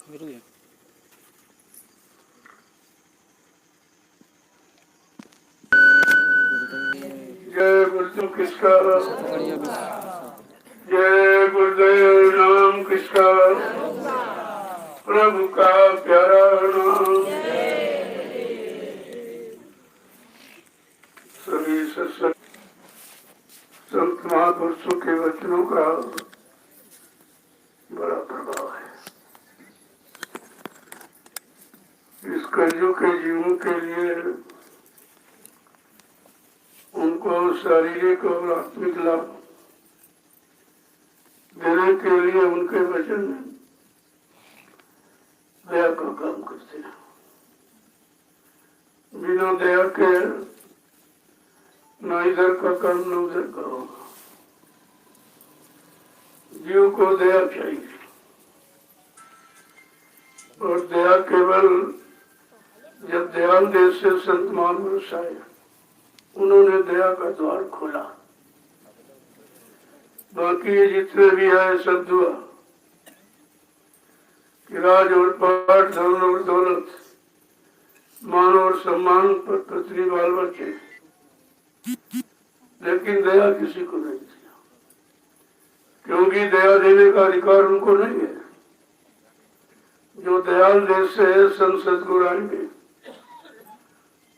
जय गुरुदेव किसका, जय गुरुदेव नाम किसका, प्रभु का प्यारा नाम। सभी संत महापुरुषों के वचनों का बड़ा प्रभाव है। इस कलयुग के जीवों के लिए उनको शारीरिक और आत्मिक लाभ देने के लिए उनके वचन दया का काम करते हैं। बिना दया के न इधर का काम न उधर का होगा। जीव को दया चाहिए और दया केवल जब दयाल देश से संत महापुरुष आए, उन्होंने दया का द्वार खोला। बाकी ये जितने भी आए सब दुआ कि राज और पाठ, धन और दौलत, मान और सम्मान पर पत्नी बाल बच्चे, लेकिन दया किसी को नहीं दिया, क्योंकि दया देने का अधिकार उनको नहीं है। जो दयाल देश से संत सदगुरु आएंगे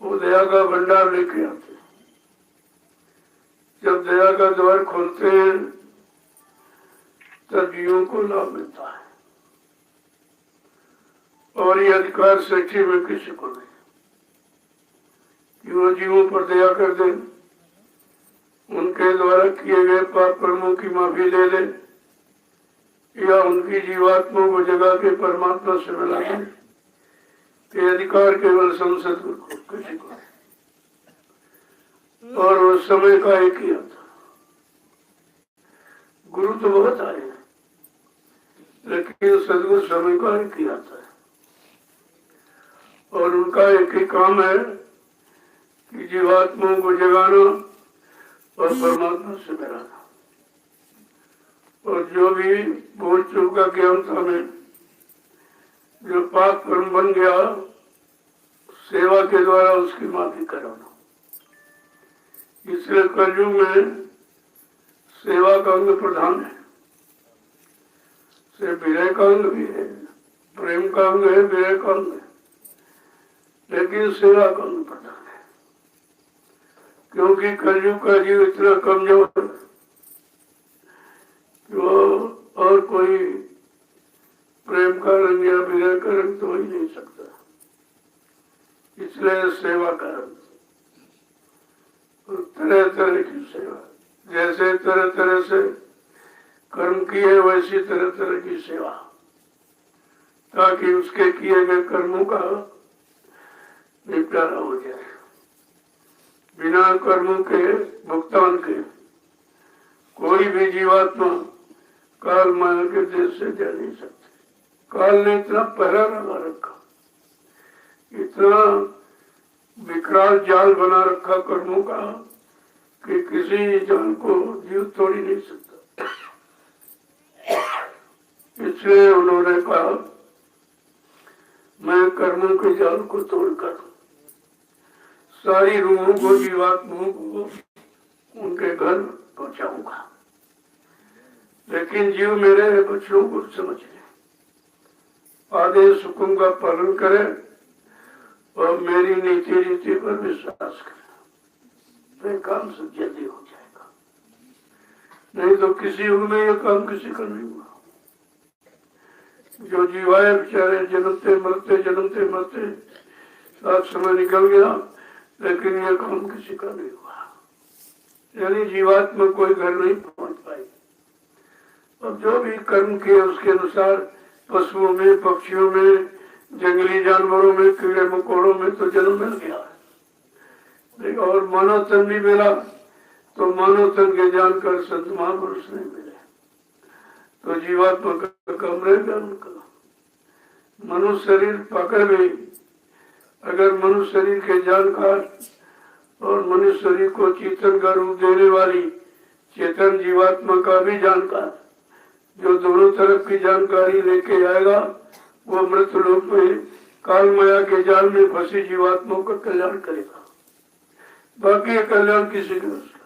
वो दया का भंडार लेके आते। जब दया का द्वार खोलते हैं तब जीवों को लाभ मिलता है, और ये अधिकार सच्ची में किसी को नहीं कि वो जीवों पर दया कर दे, उनके द्वारा किए गए पाप कर्मों की माफी दे दे, या उनकी जीवात्मा को जगा के परमात्मा से मिला दे। ये अधिकार केवल संसद को किसी को, और उस समय का एक ही आता। गुरु तो बहुत आए, लेकिन सदगुरु समय का एक ही आता है, और उनका एक ही काम है कि जीवात्माओं को जगाना और परमात्मा से मिलाना। और जो भी भूल चूक का ज्ञानता में जो पाप कर्म बन गया, सेवा के द्वारा उसकी माफी कराना। इसलिए कलयुग में सेवा का अंग प्रधान है। से विरह का अंग भी है, प्रेम का अंग है, विरह का अंग है, लेकिन सेवा का अंग प्रधान है। क्योंकि कलयुग का जीव इतना कमजोर है कि वो और कोई प्रेम का रंग या विरह का रंग तो ही नहीं सकता। इसलिए सेवा का रंग, तरह तरह की सेवा, जैसे तरह तरह से कर्म किए वैसी तरह तरह की सेवा, ताकि उसके किए गए कर्मों का निपटारा हो जाए। बिना कर्मों के भुगतान के कोई भी जीवात्मा काल माया के देश से जा नहीं सकती। काल ने इतना पहरा लगा रखा, इतना विकराल जाल बना रखा कर्मों का कि किसी जाल को जीव तोड़ ही नहीं सकता। इसलिए उन्होंने कहा, मैं कर्मों के जाल को तोड़कर सारी रूहों को, जीवात्माओं को उनके घर पहुंचाऊंगा। लेकिन जीव मेरे बच्चों को समझ ले, आदेश हुक्म का पालन करे और मेरी नीति रीति पर विश्वास करे, तो काम सब जल्दी हो जाएगा। नहीं तो किसी युग में यह काम किसी का नहीं हुआ। जो जीवाए बेचारे जन्मते मरते साथ समय निकल गया, लेकिन यह काम किसी का नहीं हुआ। यानी जीवात्मा कोई घर नहीं पहुंच पाई। अब जो भी कर्म किए उसके अनुसार पशुओं में, पक्षियों में, जंगली जानवरों में, कीड़े मकोड़ों में तो जन्म मिल गया, लेकिन और मानव तन भी मिला तो मानव तन के जानकर संत महापुरुष नहीं मिले, तो जीवात्मा का काम रहेगा उनका। मनुष्य शरीर पाकर भी अगर मनुष्य शरीर के जानकार और मनुष्य शरीर को चेतन का रूप देने वाली चेतन जीवात्मा का भी जानकार, जो दोनों तरफ की जानकारी लेके आएगा, वो मृत्यलोक में काल माया के जाल में फंसी जीवात्माओं का कल्याण करेगा, बाकी ये कल्याण किसी के उसका।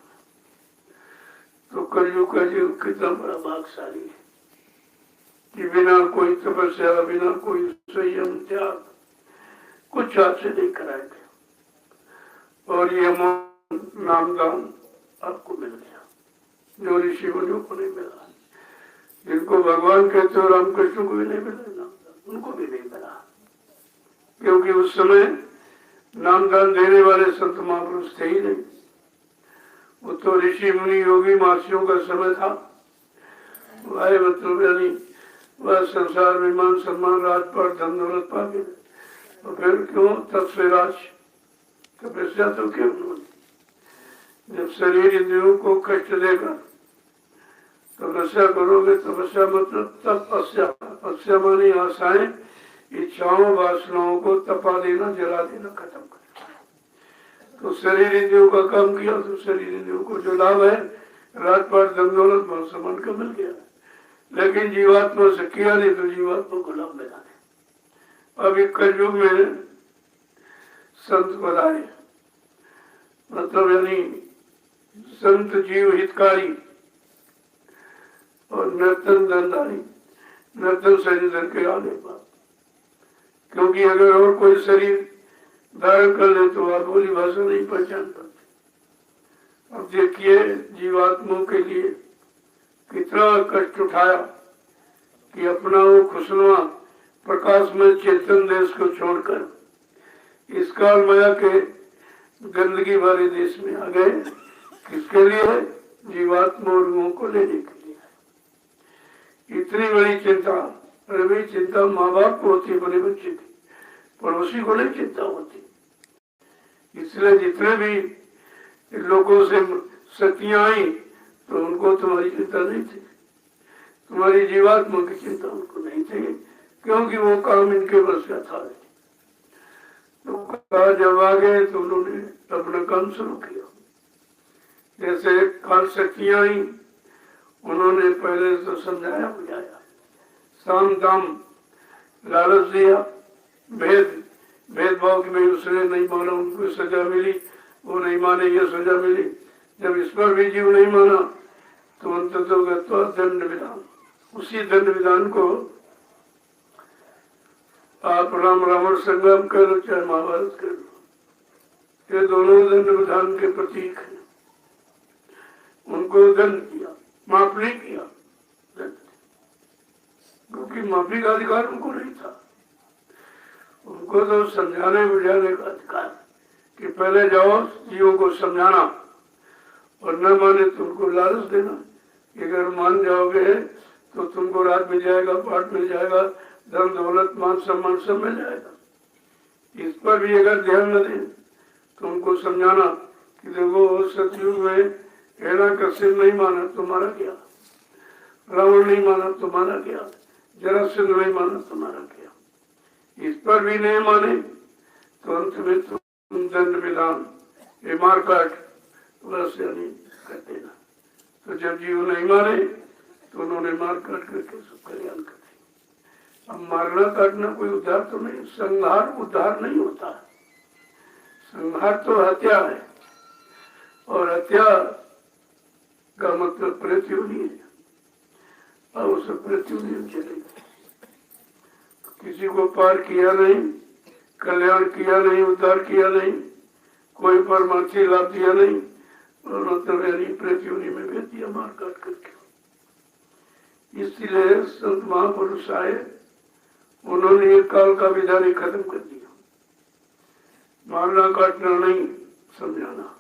तो कलयुग का जीव कितना बड़ा भागशाली है कि बिना कोई तपस्या, बिना कोई संयम त्याग कुछ आपसे नहीं कराएंगे, और ये नामदान आपको मिल गया जो ऋषि मुनियों को नहीं मिला, जिनको भगवान कहते हो रामकृष्ण को भी नहीं मिला नामदान, उनको भी नहीं मिला, क्योंकि उस समय नामदान देने वाले संत महापुरुष थे ही नहीं। वो तो ऋषि मुनि योगी महर्षियों का समय था। वह मतलब यानी वह संसार में मान सम्मान राजपाट धन दौलत पा गए, तो फिर क्यों तब से राज तपस्या तो क्यों उन्होंने, जब शरीर इंद्रियों को कष्ट देकर तपस्या करोगे, तपस्या मतलब तपस्या, तपस्या मानी आशाएं इच्छाओं वासनाओं को तपा देना, जला देना, खत्म कर। तो शरीर इंद्रियों का काम किया तो शरीर इंद्रियों को जो लाभ है राजपाट धन दौलत मान सम्मान का मिल गया, लेकिन जीवात्मा से किया नहीं तो जीवात्मा को लाभ मिला नहीं। अब एक कलयुग में संत बनाए, मतलब यानी संत जीव हितकारी और नर्तन धनधारी, नर्तन शरीर धन के आने पर, क्योंकि अगर और कोई शरीर धारण कर ले तो आप बोली भाषा नहीं पहचान पाते। अब देखिए जीवात्माओं के लिए कितना कष्ट उठाया कि अपना वो खुशनुमा प्रकाश में चेतन देश को छोड़कर इस काल माया के गंदगी वाले देश में आ गए। किसके लिए? जीवात्मा और रूहों को लेने के लिए। इतनी बड़ी चिंता, अरे भाई चिंता माँ बाप को होती है बड़े बच्चे की, पड़ोसी को नहीं चिंता होती। इसलिए जितने भी लोगों से शक्तियां आई तो उनको तुम्हारी चिंता नहीं थी, तुम्हारी जीवात्मा की चिंता उनको नहीं थी, क्योंकि वो काम इनके बस का था। तो कहा जब आ गए तो उन्होंने अपना काम शुरू किया। जैसे काल शक्तियां आई, उन्होंने पहले तो समझाया बुझाया, साम दाम लालच दिया, भेदभाव की में उसने नहीं माना, उनको सजा मिली, वो नहीं माने ये सजा मिली। जब इस पर भी जीव नहीं माना तो अंततः दंड विधान, उसी दंड विधान को आप राम रावण संग्राम कर लो चाहे महाभारत कर लो, ये दोनों दंड विधान के प्रतीक हैं। उनको दंड किया, माफ नहीं किया, दंड, क्योंकि माफी का अधिकार उनको नहीं था। उनको तो समझाने बुझाने का अधिकार कि पहले जाओ जीवों को समझाना और न माने तुमको लालच देना कि अगर मान जाओगे तो तुमको राज मिल जाएगा, पाठ मिल जाएगा, धन दौलत मान सम्मान सब मिल जाएगा। इस पर भी अगर ध्यान न दें तो उनको समझाना कि देखो सतयुग में हिरण्यकश्यप नहीं माना तुम्हारा क्या, रावण नहीं माना तुम्हारा क्या, जरासंध नहीं माना तुम्हारा क्या। इस पर भी नहीं माने तो अंत में तुम दंड विधान ये मार काट बस यानी कर देना। तो जब जीव नहीं माने तो उन्होंने मार काट करके सब कल्याण कर दिया। अब मारना काटना कोई उद्धार तो नहीं, संहार उद्धार नहीं होता। संहार तो हत्या है, और हत्या का मतलब मृत्यु नहीं है, और उसे मृत्यु नहीं चलेगी। किसी को पार किया नहीं, कल्याण किया नहीं, उद्धार किया नहीं, कोई परमार्थी लाभ दिया नहीं, और मतलब यानी पृथ्वी में भेज दिया मार काट करके। इसलिए संत महापुरुष आए, उन्होंने एक काल का विधान ही खत्म कर दिया, मारना काटना नहीं, समझाना।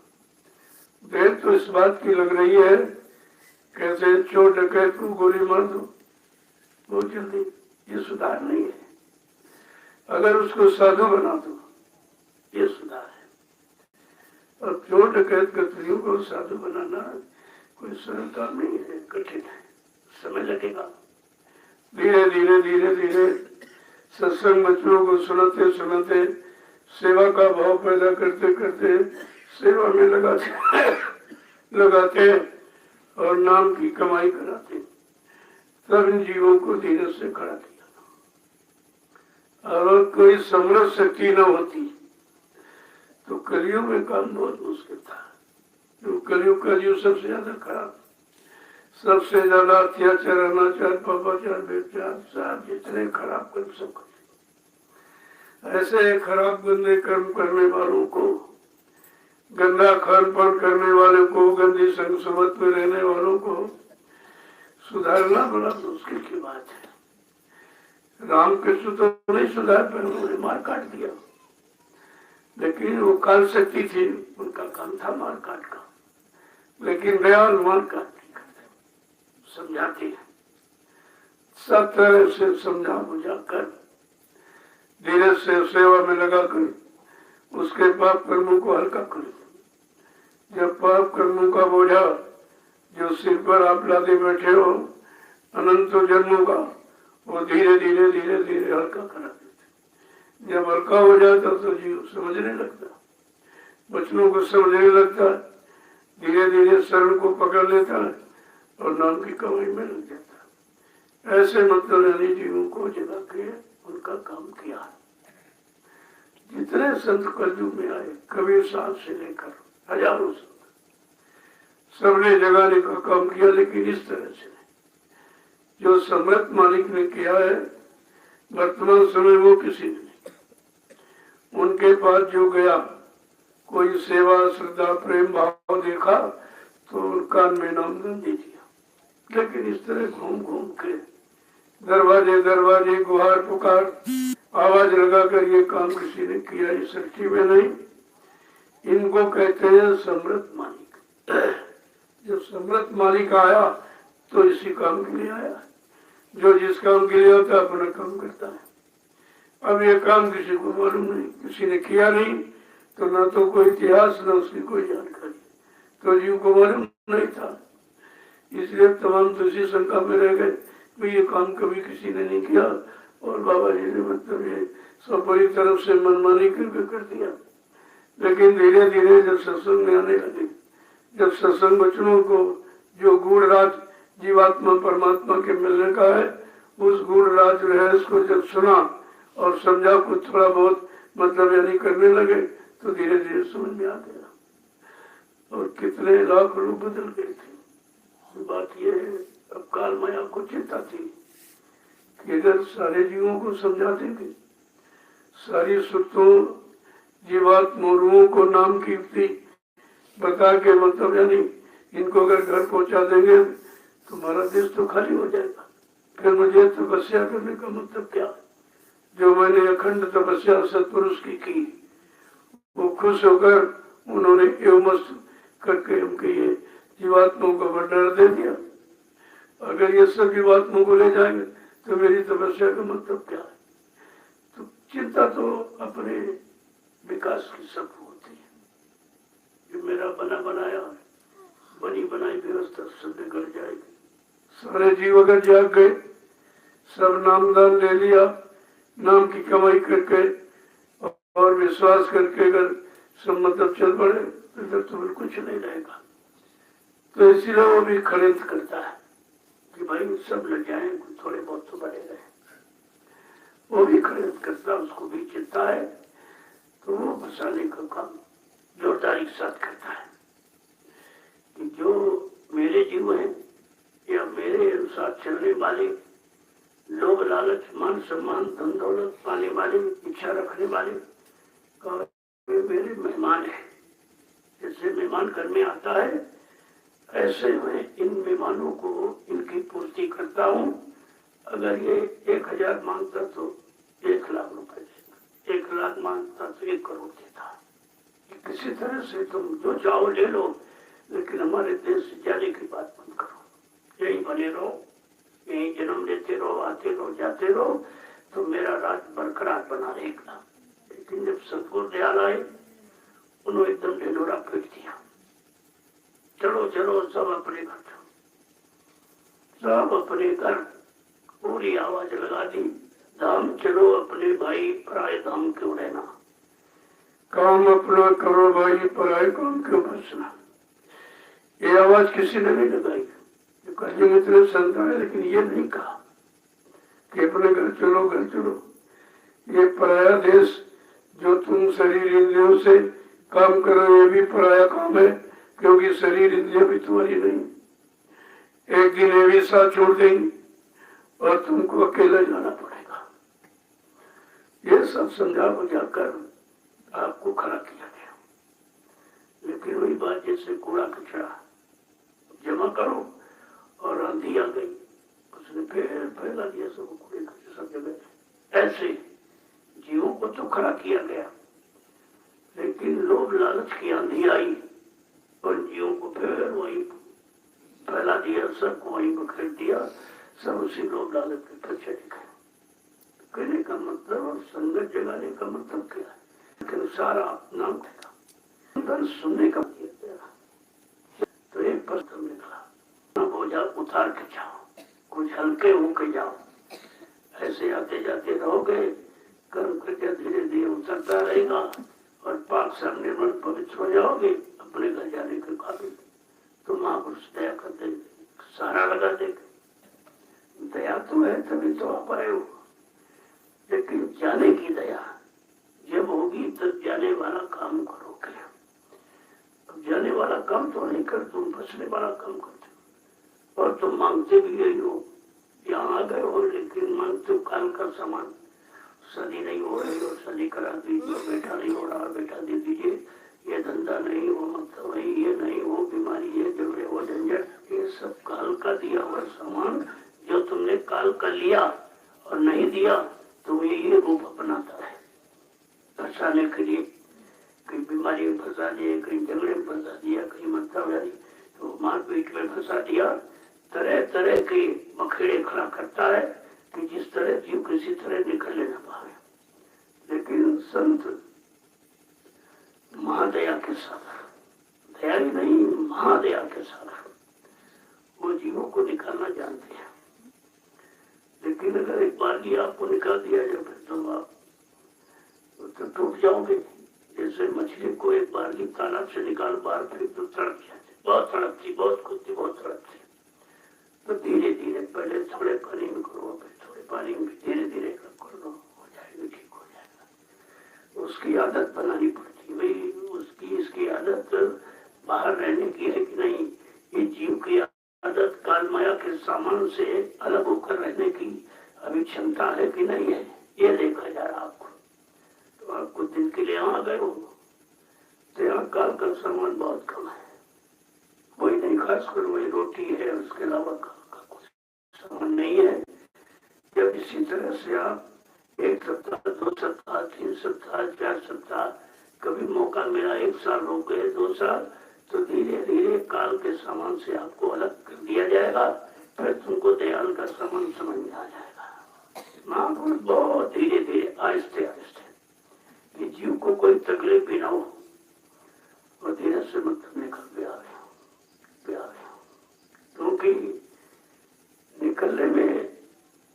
देर तो इस बात की लग रही है कैसे चोर डकैत को गोली मार दो बहुत जल्दी, ये सुधार नहीं है। अगर उसको साधु बना दो ये सुधार है। और चोर डकैत कतरियों को साधु बनाना कोई सरल काम नहीं है, कठिन है, समय लगेगा। धीरे धीरे धीरे धीरे सत्संग बच्चों को सुनाते सुनाते सेवा का भाव पैदा करते करते सेवा में लगाते और नाम की कमाई कराते, तब इन जीवों को धीरे से खड़ा किया। अगर कोई समृद्ध शक्ति न होती तो कलयुग में काम बहुत मुश्किल था। जो कलयुग का जीव सबसे ज्यादा खराब, सबसे ज्यादा अत्याचार, अनाचार, पापाचार, व्यभिचार, सब जितने खराब कर्म सब करते। ऐसे खराब गंदे कर्म करने वालों को, गंदा खान पान करने वाले को, गंदी संग सोबत में रहने वालों को सुधारना बड़ा मुश्किल की बात है। रामकृष्ण तो नहीं सुधार पाए, उन्होंने मार काट दिया, लेकिन वो काल शक्ति थी, उनका काम था मार काट का। लेकिन दयाल मार काट नहीं करते, समझाते हैं, सब तरह से समझा बुझा कर धीरे से सेवा में लगाकर उसके पाप कर्मों को हल्का करो। जब पाप कर्मों का बोझा जो सिर पर आप लादे बैठे हो अनंत जन्मों का, वो धीरे धीरे धीरे धीरे हल्का करा देते। जब हल्का हो जाता तो जीव समझने लगता, वचनों को समझने लगता, धीरे धीरे शरण को पकड़ लेता है और नाम की कमाई में लग जाता। ऐसे मतलब यानी जीवों को जगा के उनका काम किया। जितने संत कलयुग में आए, कबीर साहब से लेकर हजारों संत, सबने जगाने का काम किया, लेकिन इस तरह से जो समर्थ मालिक ने किया है वर्तमान समय वो किसी ने नहीं। उनके पास जो गया, कोई सेवा श्रद्धा प्रेम भाव देखा तो उनका में नामदान दे दिया। लेकिन इस तरह घूम घूम के दरवाजे दरवाजे गुहार पुकार आवाज लगाकर ये काम किसी ने किया इस सृष्टि में नहीं। इनको कहते हैं समृद्ध मालिक। जब समृद्ध मालिक आया तो इसी काम के लिए आया। जो जिस काम के लिए होता है अपना काम करता है। अब ये काम किसी को मालूम नहीं, किसी ने किया नहीं, तो ना तो कोई इतिहास ना उसकी कोई जानकारी, तो जीव को मालूम नहीं था। इसलिए तमाम तो इसी शंका में रह गए कि ये काम कभी किसी ने नहीं किया और बाबा जी ने मतलब ये सब बड़ी तरफ से मनमानी करके कर दिया। लेकिन धीरे धीरे जब सत्संग में आने लगे, जब सत्संग वचनों को जो गूढ़ राज जीवात्मा परमात्मा के मिलने का है, उस गूढ़ राज रहस्य को जब सुना और समझा, कुछ थोड़ा बहुत मतलब यानी करने लगे, तो धीरे धीरे समझ में आ गया। और कितने लाख लोग बदल गए थे। बात यह है, अब काल माया को चिंता थी कि अगर सारे जीवों को समझा देंगे, सारी सुरतों जीवात्माओं को नाम की युक्ति बता के मतलब यानी इनको अगर घर पहुंचा देंगे तो हमारा देश तो खाली हो जाएगा। फिर मुझे तपस्या करने का मतलब क्या? जो मैंने अखंड तपस्या सत्पुरुष की वो खुश होकर उन्होंने एवमस्त करके हमके ये जीवात्माओं का भंडार दे दिया। अगर ये सब जीवात्माओं को ले जाएंगे तो मेरी तपस्या का मतलब क्या है? तो चिंता तो अपने विकास की सब होती है। जो मेरा बना बनाया बनी बनाई व्यवस्था सब बिगड़ जाएगी। सारे जीव अगर जाग गए, सब नामदान ले लिया, नाम की कमाई करके और विश्वास करके अगर सब मतलब चल पड़े तो इधर तो बिल्कुल कुछ नहीं रहेगा। तो इसीलिए वो भी खरीद करता है कि भाई सब लग जाए, थोड़े बहुत तो बड़े रहे। वो भी खरीद करता, उसको भी चिंता है, तो वो बसाने का काम जोरदारी के साथ करता है कि जो मेरे जीव हैं या मेरे अनुसार चलने वाले लोग, लालच मान सम्मान धन दौलत पाने वाले, इच्छा रखने वाले मेरे मेहमान है। जैसे मेहमान घर में आता है ऐसे मैं इन मेहमानों को इनकी पूर्ति करता हूँ। अगर ये 1000 मांगता तो 1 लाख रुपए देता, 1 लाख मांगता तो 1 करोड़ देता। किसी तरह से तुम जो चाहो ले लो, लेकिन हमारे देश से जाने की बात मत करो। यही बने रहो, यही जन्म लेते रहो, आते रहो, जाते रहो, तो मेरा राज बरकरार बना रहेगा। लेकिन जब सतगुरु दयाल आए, उन्होंने एकदम ढिंढोरा पीट दिया, चलो चलो सब अपने घर चलो, सब अपने घर। पूरी आवाज लगा दी, धाम चलो अपने भाई, पराए धाम क्यों रहना, काम अपना करो भाई, पराए काम क्यों बचना। ये आवाज किसी ने नहीं लगाई। कलयुग इतने संत है, लेकिन ये नहीं कहा कि अपने घर चलो घर चलो। ये पराया देश जो तुम शरीर इंद्रियों से काम कर रहे हो, ये भी पराया काम है, क्योंकि शरीर इंद्रियां भी तुम्हारी नहीं। एक दिन ये भी साथ छोड़ देंगी और तुमको अकेला जाना पड़ेगा। ये सब समझा बुझा कर आपको खड़ा किया गया, लेकिन वही बात जैसे कूड़ा कचरा जमा करो और आंधी आ गई, उसने फिर फैला दिया सब कूड़े कचरे सब जगह। ऐसे जीवों को तो खड़ा किया गया, लेकिन लोभ लालच की आंधी आई और जीवों को फिर वही फैला दिया, सबको वहीं बखेर दिया, सब उसी लोभ लालच के पीछे गए। कहने का मतलब और संगत जगाने का मतलब क्या है? लेकिन सारा नाम देगा, सुनने का तो एक प्रश्न निकला, बोझा उतार के जाओ, कुछ हल्के होके जाओ। ऐसे आते जाते रहोगे, कर्म करके धीरे धीरे उतरता रहेगा और पाक सामने मन पवित्र हो जाओगे, अपने घर जाने के काबिल। तो महापुरुष दया कर देंगे, सहारा लगा देंगे। दया तो है तभी तो आप आए हो, लेकिन जाने की दया जब होगी तब जाने वाला काम करोगे। अब जाने वाला काम तो नहीं कर, तुम बचने वाला काम करते हो और तुम मांगते भी यही हो। यहाँ आ गए हो लेकिन मांगते हो काल का सामान, शादी नहीं हो रही हो शादी करा दीजिए, बेटा नहीं हो रहा बेटा दे दीजिए, ये धंधा नहीं हो मतलब नहीं, ये नहीं हो बीमारी, ये झगड़े वो झंझट, ये सब काल का दिया हुआ सामान जो तुमने काल का लिया और नहीं दिया तो ये रूप अपनाता है फंसाने के लिए। कहीं बीमारी में फंसा दिया, कहीं झगड़े में फंसा दिया, कहीं मतदारी तो मारपीट में फंसा दिया, तरह तरह के मखेड़े खड़ा करता है कि जिस तरह जीव किसी तरह निकल ना पाए। लेकिन संत महादया के सागर, दया ही नहीं महादया के सागर, वो जीवों को निकालना जानते हैं। लेकिन अगर एक बार भी आपको निकाल दिया जाए फिर तो आप तो टूट जाओगे। जैसे मछली को एक बार भी तालाब से निकाल बाहर फिर तो तड़प जाते, बहुत तड़पती, बहुत खुदती, बहुत तड़पती। तो धीरे धीरे पहले थोड़े पानी में करो, फिर थोड़े पानी में धीरे धीरे कर लो, हो जाएगा, ठीक हो जाएगा। उसकी आदत बनानी पड़ती है भाई, उसकी इसकी आदत बाहर रहने की है कि नहीं, ये जीव की आदत काल माया के सामान से अलग होकर रहने की अभी क्षमता है कि नहीं है, ये देखा जा रहा आपको। तो आपको दिन के लिए आ गए हो तो यहाँ काल का सामान बहुत कम है, कोई नहीं, खासकर वही रोटी है, उसके अलावा काल का कुछ सामान नहीं है। जब इसी तरह से आप एक सप्ताह, 2 सप्ताह, 3 सप्ताह, 4 सप्ताह, कभी मौका मिला 1 साल हो गए, 2 साल, तो धीरे धीरे काल के सामान से आपको अलग कर दिया जाएगा, फिर तुमको दयाल का सामान समझ में आ जाएगा। महापुरुष बहुत धीरे धीरे आहिस्ते आहिस्ते, ये जीव को कोई तकलीफ भी ना हो और धीरे से मतलब निकल भी आ रहे हो, क्योंकि निकलने में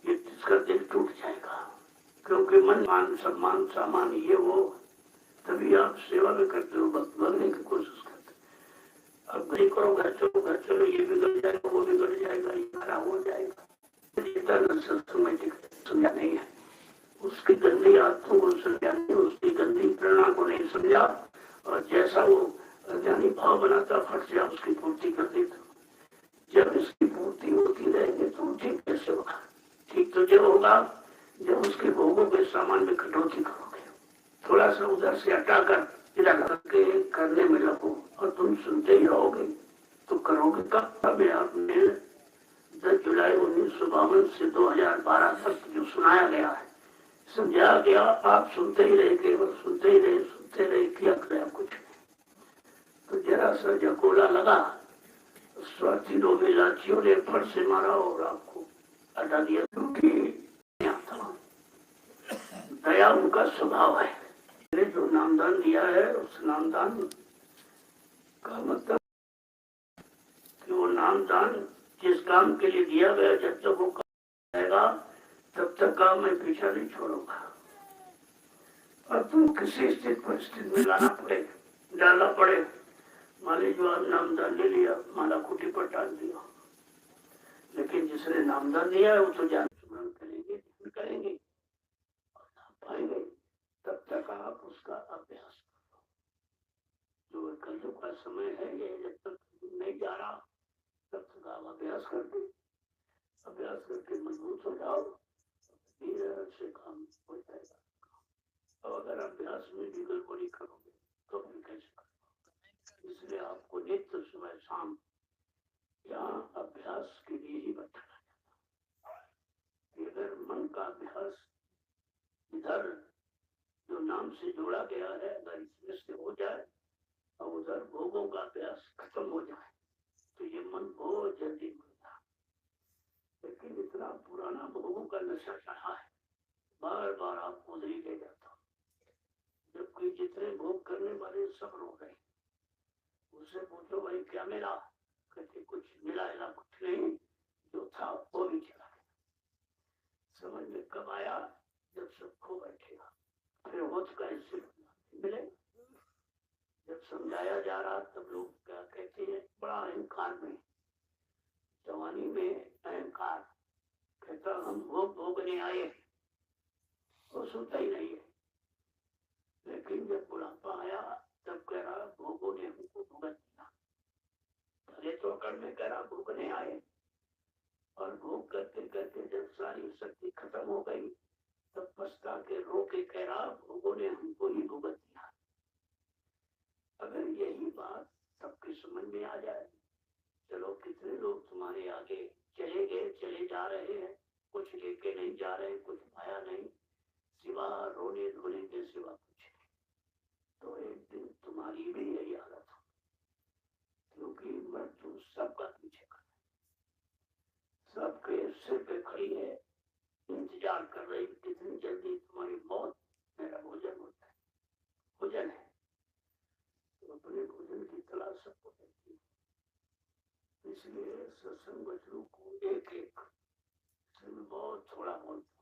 ये इसका दिल टूट जाएगा, क्योंकि मन मान सम्मान सामान ये वो, तभी आप सेवा में करते हो, भक्त बनने की कोशिश करते हो। अब नहीं करो घर चलो, ये बिगड़ जाएगा, वो बिगड़ जाएगा, ये खराब हो जाएगा, समझा नहीं है, उसकी गंदी आत्मा को समझा नहीं, उसकी गंदी प्रेरणा को नहीं समझा, और जैसा वो अज्ञानी भाव बनाता फट जा उसकी पूर्ति कर देता। जब इसकी पूर्ति होती रहेगी तो ठीक कैसे होगा? ठीक तो जब होगा जब उसके भोगों के सामान में कटौती करोगे, थोड़ा सा उधर से हटाकर इधर करके करने में लगो और तुम सुनते ही रहोगे तो करोगे कब? में आपने 10 जुलाई 1952 से 2012 तक जो सुनाया गया है, समझा गया, आप सुनते ही रहे, केवल सुनते ही रहे, किया गया कुछ नहीं। तो जरा सा झकोला लगा, स्वार्थी लोग लाठियों ने फट से मारा और आपको हटा दिया, क्योंकि दया उनका स्वभाव है। जो नामदान दिया है उस नामदान का मतलब कि वो नामदान जिस काम के लिए दिया गया, जब तक वो काम आएगा तब तक काम मैं पीछा नहीं छोड़ूंगा। और तुम किसी स्थिति परिस्थिति में लाना पड़े, डालना पड़े, मान लीजिए आप नामदान ले लिया, माला कुटी पर डाल दिया, लेकिन जिसने नामदान दिया है वो तो जान सुमरण करेंगे, का समय है ये, जब तक नहीं जा रहा तब तक आप अभ्यास कर दे, अभ्यास करके मजबूत हो जाओ, धीरे से काम हो जाएगा। और अगर अभ्यास में भी गड़बड़ी करोगे तो फिर कैसे करोगे? इसलिए आपको नित्य सुबह शाम यहाँ अभ्यास के लिए ही बैठाना चाहता। अगर मन का अभ्यास इधर जो नाम से जोड़ा गया है अगर इसमें से हो जाए और उधर भोगों का अभ्यास खत्म हो जाए तो ये मन बहुत जल्दी मिलता। लेकिन इतना पुराना भोगों का नशा चढ़ा है, बार बार आपको नहीं ले जाता। जबकि जितने भोग करने वाले सब रो गए, उससे पूछो भाई क्या मिला, कहते कुछ मिला या कुछ नहीं, जो था वो भी चला गया। समझ में कब आया? जब सब खो बैठेगा, फिर होश कैसे मिले? जब समझाया जा रहा तब लोग क्या कहते हैं, बड़ा अहंकार में, जवानी में अहंकार, कहता हम भोग भोगने आए, वो सुनता ही नहीं है। लेकिन जब बुढ़ापा आया तब कह रहा भोगों ने हमको भुगत दिया। पहले तो अकड़ में कह रहा भोगने आए, और भोग करते करते जब सारी शक्ति खत्म हो गई तब पछता के रो के कह रहा भोगों ने हमको ही भुगत दिया। अगर यही बात सबके समझ में आ जाए, चलो कितने लोग तुम्हारे आगे चले गए, चले जा रहे हैं, कुछ लेके नहीं जा रहे, कुछ पाया नहीं, सिवा रोने धोने के सिवा कुछ नहीं, तो एक दिन तुम्हारी भी यही हालत हो, क्योंकि मृत्यु सबका पीछे कर रही, सबके सिर पे खड़ी है, इंतजार कर रही कितनी जल्दी तुम्हारी मौत, मेरा भोजन होता है, भोजन है तो अपने भोजन की तलाश सबको रहती है। इसलिए सत्संग वचनों को एक एक इसमें बहुत थोड़ा बोलता।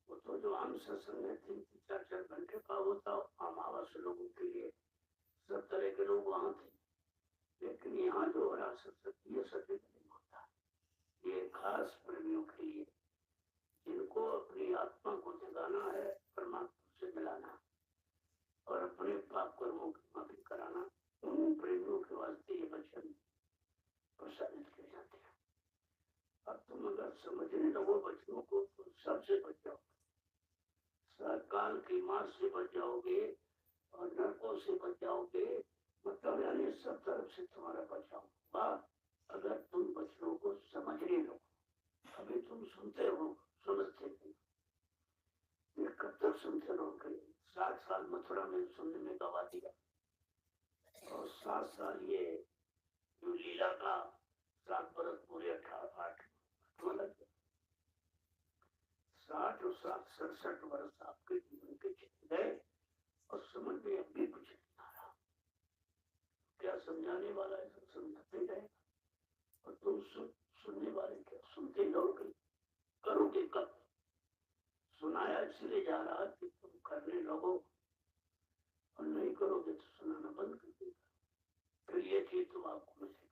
वो तो जो आम सत्संग है 3-4 घंटे का होता, आम आवास लोगों के लिए, सब तरह के लोग वहां थे। लेकिन यहाँ जो हो रहा सत्संग ये सभी नहीं होता, ये खास प्रेमियों के लिए, जिनको अपनी आत्मा को जगाना है, परमात्मा से मिलाना और अपने पाप कर्मों की माफी कराना, उन प्रेमियों के वास्ते ये वचन प्रसारित किए जाते हैं। अब तुम अगर समझने लगो वचनों को तो सबसे बच जाओगे, काल की मार से बच जाओगे और नरकों से बच जाओगे, मतलब यानी सब तरफ से तुम्हारा बचाव होगा अगर तुम वचनों को समझने लगो। अभी तुम सुनते हो, समझते नहीं, ये कब तक सुनते रहोगे? 7 साल मथुरा में सुनने में गवा दिया, और 7 साल ये जो लीला का 7 बरस पूरे 8 लग गया, 60 और 7 67 वर्ष आपके जीवन के चले गए और समझ में अभी कुछ नहीं आ रहा। क्या समझाने वाला है, सब समझाते रहेगा और तुम सुनने वाले क्या सुनते रहोगे, करोगे कब? सुनाया इसलिए जा रहा कि तुम करने लगो, और नहीं करोगे तो सुनाना बंद कर देगा, फिर ये चीज तुम आपको मिलेगी।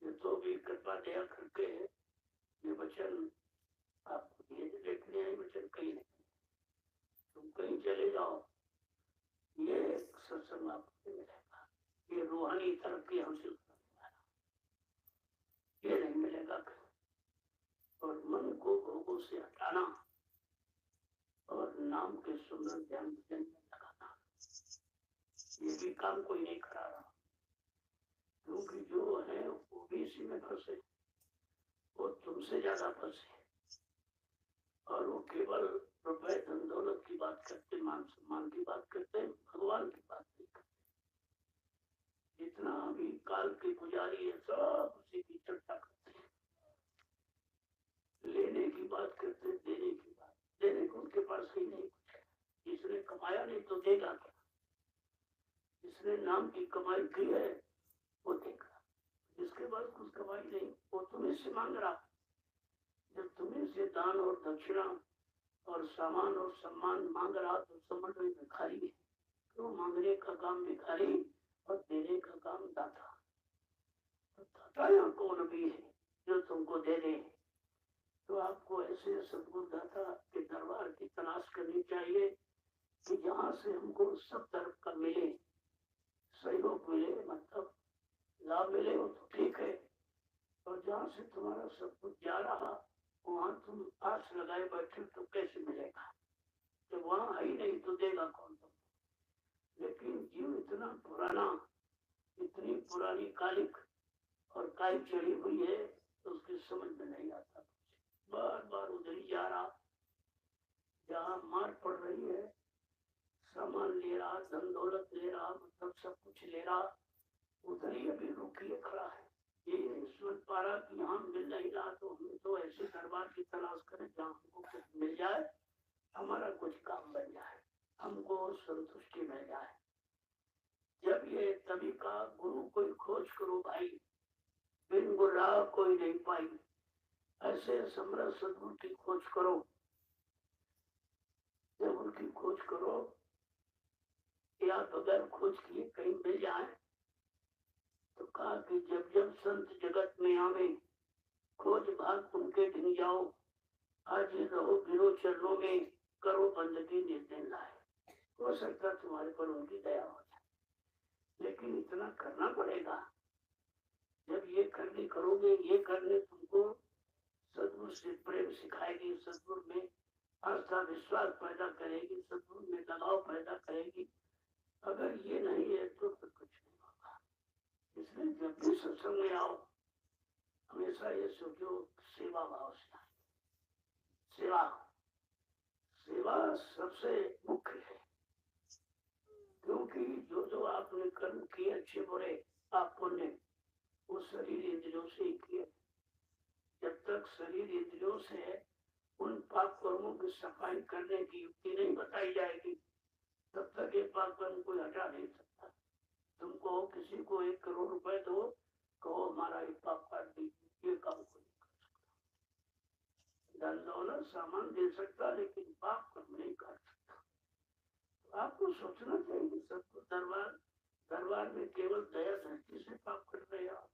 ये तो भी कृपा दया करके ये वचन आपको दिए, देखने आए वचन कहीं नहीं, तुम कहीं चले जाओ ये सत्संग आपको मिलेगा, ये रूहानी तरक्की हासिल करने वाला ये नहीं मिलेगा। और मन को भोगों से हटाना और नाम के सुंदर ध्यान भजन में लगाना, ये भी काम कोई नहीं करा रहा, क्योंकि जो है वो भी इसी में फंसे, वो तुमसे ज्यादा फंसे, और वो केवल रुपए धन दौलत की बात करते, मान सम्मान की बात करते, भगवान की बात नहीं करते। जितना भी काल के पुजारी है सब उसी की चर्चा करते हैं, लेने की बात करते, देने की बात, देने को उनके पास ही नहीं कुछ है। जिसने कमाया नहीं तो देगा क्या? जिसने नाम की कमाई की है वो देगा, जिसके पास कुछ कमाई नहीं वो तुम्हें से मांग रहा। जब तुम्हें से दान और दक्षिणा और सामान और सम्मान मांग रहा तो समझ में भिखारी है, तो मांगने का काम भिखारी और देने का काम दाता। तो दाता यहाँ कौन भी है जो तुमको दे दे? तो आपको ऐसे सदगुरु दाता के दरबार की तलाश करनी चाहिए कि जहाँ से हमको सब तरफ का मिले, सहयोग मिले, मतलब लाभ मिले हो तो ठीक है, और जहाँ से तुम्हारा सब कुछ जा रहा वहां तुम आस लगाए बैठे तो कैसे मिलेगा? जब वहां है ही नहीं तो देगा कौन तुम? लेकिन जीव इतना पुराना, इतनी पुरानी कालिक और काई चढ़ी हुई है तो उसकी समझ में नहीं आता, बार बार उधर ही जा रहा, जहाँ मार पड़ रही है, सामान ले रहा, धन दौलत ले रहा, मतलब सब कुछ ले रहा, उधर ही अभी रुकिए खड़ा है। ये नहीं समझ पा रहा कि यहाँ मिल नहीं रहा तो हम तो ऐसे दरबार की तलाश करें जहाँ हमको कुछ मिल जाए, हमारा कुछ काम बन जाए, हमको संतुष्टि मिल जाए। जब ये तभी का गुरु कोई खोज करो भाई, बिन गुरा कोई नहीं पाई, ऐसे समरस सदगुरु की खोज करो। जब उनकी खोज करो या बगैर खोज किए कहीं मिल जाए, तो कहा कि जब जब संत जगत में आवे, खोज भाग उनके ढिंग जाओ, आज रहो गिरो चरणों में, करो बंदगी निर्देन लाए। हो सकता तुम्हारे पर उनकी दया हो जाए, लेकिन इतना करना पड़ेगा। जब ये करने करोगे, ये करने तुमको सदगुरु से प्रेम सिखाएगी, सदगुरु में आस्था विश्वास पैदा करेगी, सदगुरु में लगाव पैदा करेगी। अगर ये नहीं है तो फिर कुछ नहीं होगा। इसलिए जब भी सत्संग में आओ, हमेशा ये सोचो सेवा भाव से। सेवा सेवा सबसे मुख्य है, क्योंकि जो जो आपने कर्म किए अच्छे बुरे, आप पुण्य, वो शरीर इंद्रियों से ही किए। जब तक शरीर इंद्रियों से उन पाप कर्मों की सफाई करने की युक्ति नहीं बताई जाएगी, तब तक ये पाप कर्म कोई हटा नहीं सकता। तुम कहो किसी को 1 करोड़ रुपए दो, कहो हमारा एक पाप काट दीजिए, ये काम कोई नहीं कर सकता। धन दौलत सामान दे सकता, लेकिन पाप कर्म नहीं कर सकता। तो आपको सोचना चाहिए, सबको दरबार में केवल दया दृष्टि से पाप कर रहे आप।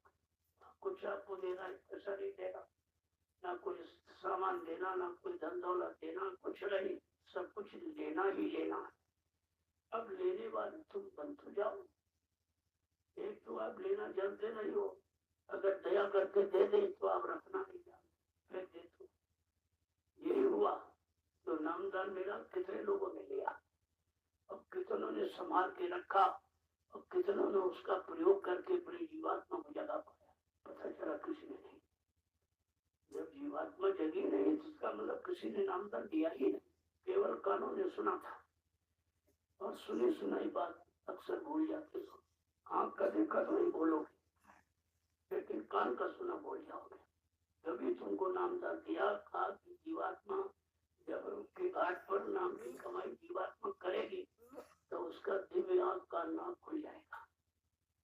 कुछ आपको देना है, पैसा नहीं देना, ना कोई सामान देना, ना कोई धन दौलत देना, कुछ नहीं, सब कुछ लेना ही लेना है। अब लेने वाले तुम बन तो जाओ। एक तो आप लेना जानते नहीं हो, अगर दया करके दे दे तो आप रखना नहीं जानते, फिर दे दो। यही हुआ तो नामदान मेरा कितने लोगों ने लिया, अब कितनों ने संभाल के रखा, और कितनों ने उसका प्रयोग करके अपनी जीवात्मा को जगा पाया, पता चला किसी ने नहीं। जब जीवात्मा जगी नहीं तो इसका मतलब किसी ने नामदान दिया ही नहीं, केवल कानों ने सुना था, और सुनी सुनाई बात अक्सर भूल जाते हो। आंख का देखा तो नहीं बोलोगे, लेकिन कान का सुना बोल जाओगे। तभी तुमको नामदान दिया, कहा कि जीवात्मा जब उसके घाट पर नाम की कमाई जीवात्मा करेगी तो उसका दिव्य आंख का नाक खुल जाएगा।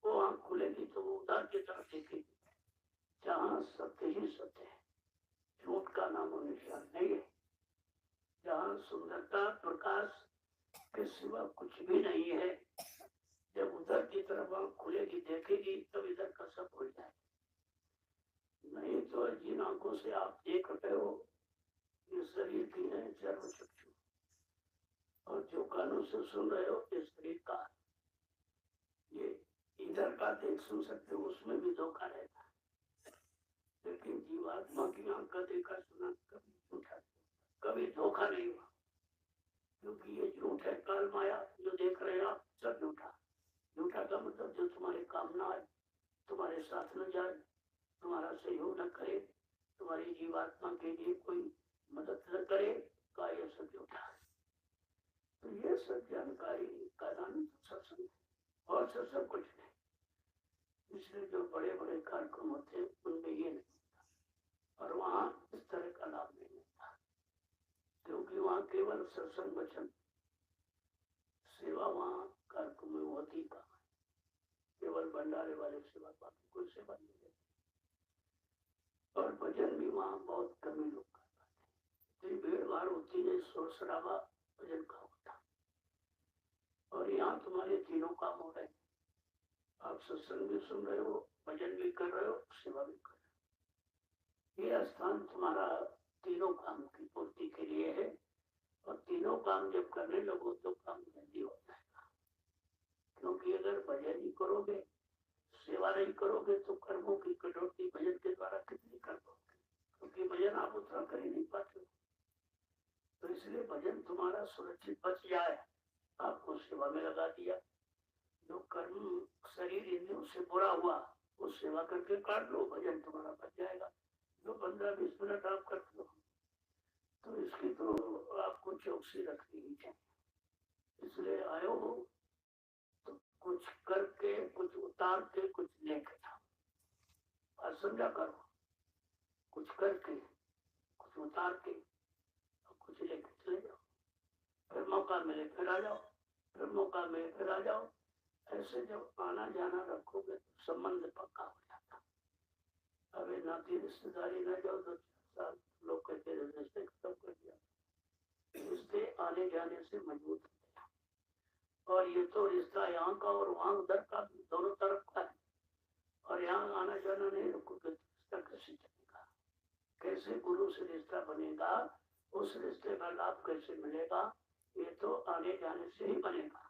वो आंख खुलेगी तो वो उधर की तरफ देखेगी जहाँ सत्य ही सत्य है, झूठ का नाम निशान नहीं है, जहाँ सुंदरता प्रकाश के सिवा कुछ भी नहीं है। जब उधर की तरफ आंख खुलेगी देखेगी तब इधर का सब भूल जाएगा। नहीं तो जिन आंखों से आप देख रहे हो ये शरीर की है चर्म चक्षु, और जो कानों से सुन रहे हो ये शरीर का, ये इधर का देख सुन सकते हो, उसमें भी धोखा रहता है। लेकिन जीवात्मा की आंख का देखा सुना कभी झूठा, कभी धोखा नहीं हुआ, क्योंकि ये झूठ है, काल माया जो देख रहे हो आप सब झूठा। झूठा का मतलब जो तुम्हारे काम ना आए, तुम्हारे साथ न जाए, तुम्हारा सहयोग न करे, तुम्हारी जीवात्मा के लिए कोई मदद न करे, का ये सब झूठा है। तो ये सब जानकारी का नाम सत्संग है, और सत्संग कुछ नहीं। इसलिए जो बड़े बड़े कार्यक्रम होते हैं उनमें ये नहीं होता, और वहां इस तरह का लाभ नहीं मिलता, क्योंकि वहां केवल सत्संग वचन सेवा वहां कार्यक्रम में होती का है, केवल भंडारे वाले सेवा, बाकी कोई सेवा नहीं देते। और भजन भी वहां बहुत कमी लोग कर पाते, इतनी भीड़ भाड़ होती है, शोर शराबा भजन का होता। और यहाँ तुम्हारे तीनों काम हो रहे, आप सत्संग भी सुन रहे हो, भजन भी कर रहे हो, सेवा भी कर रहे हो। ये स्थान तुम्हारा तीनों काम की पूर्ति के लिए है, और तीनों काम जब करने लगो तो काम जल्दी हो जाएगा। क्योंकि अगर भजन ही दूसरा कर ही नहीं पाते। तो इसलिए भजन तुम्हारा सुरक्षित बच जाए, आपको सेवा में लगा दिया। जो कर्म शरीर इंद्रियों से बुरा हुआ वो सेवा करके काट लो, भजन तुम्हारा बच जाएगा। जो 15-20 मिनट आप करते हो तो इसकी तो आपको चौकसी रखनी ही चाहिए। इसलिए आयो हो तो कुछ करके, कुछ उतार के, कुछ लेके जाओ। समझा करो, कुछ करके, कुछ उतार के, कुछ लेके चले जाओ। फिर मौका मिले फिर आ जाओ, फिर मौका मिले फिर आ जाओ। ऐसे जब आना जाना रखोगे तो संबंध पक्का हो जाता। अबे नाती रिश्तेदारी न जाओ तो 4 साल लोग कहते रिश्ते खत्म कर दिया। रिश्ते आने जाने से मजबूत होते हैं। और ये तो रिश्ता यहाँ का और वहां उधर का दोनों तरफ का है। और यहाँ आना जाना नहीं रखोगे तो रिश्ता कैसे चलेगा? कैसे गुरु से रिश्ता बनेगा? उस रिश्ते का लाभ कैसे मिलेगा? ये तो आने जाने से ही बनेगा।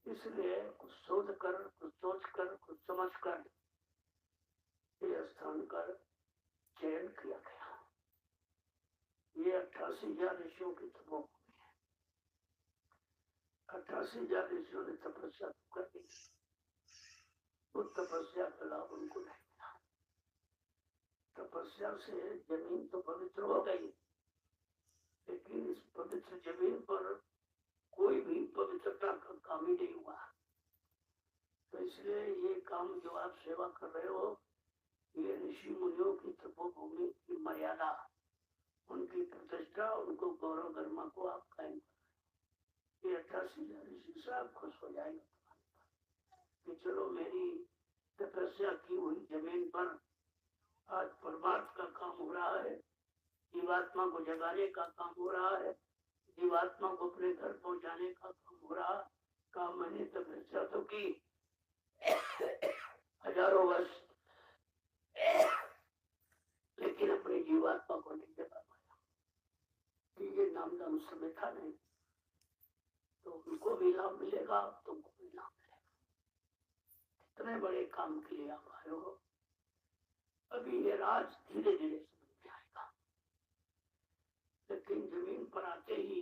इसलिए कुछ सोच कर, कुछ सोच कर, कुछ समझ कर ये स्थान का चयन किया गया। ये 88,000 ऋषियों की तपोभूमि है। 88,000 ऋषियों ने तपस्या कर दी, उस तपस्या का लाभ उनको नहीं मिला। तपस्या से जमीन तो पवित्र हो गई, लेकिन इस पवित्र जमीन पर कोई भी पवित्रता का काम ही नहीं हुआ। तो इसलिए ये काम जो आप सेवा कर रहे हो, ये ऋषि मुनियों की तपोभूमि की मर्यादा, उनकी प्रतिष्ठा, उनको गौरव गरिमा को आप कायम कर रहे हो। ये 88,000 ऋषि से आप खुश हो जाएंगे तुम्हारे पास कि चलो मेरी तपस्या की हुई जमीन पर आज परमार्थ का काम हो रहा है, जीवात्मा को जगाने का काम हो रहा है, जीवात्मा को अपने घर पहुंचाने का काम हो रहा। काम मैंने तपस्या तो की हजारों वर्ष, लेकिन अपने जीवात्मा को नहीं जगा पाया कि ये नामदान समय था नहीं। तो उनको भी लाभ मिलेगा, तुमको भी लाभ मिलेगा। इतने बड़े काम के लिए आप आए हो। अभी ये राज धीरे धीरे समझ में आएगा, लेकिन जमीन पर आते ही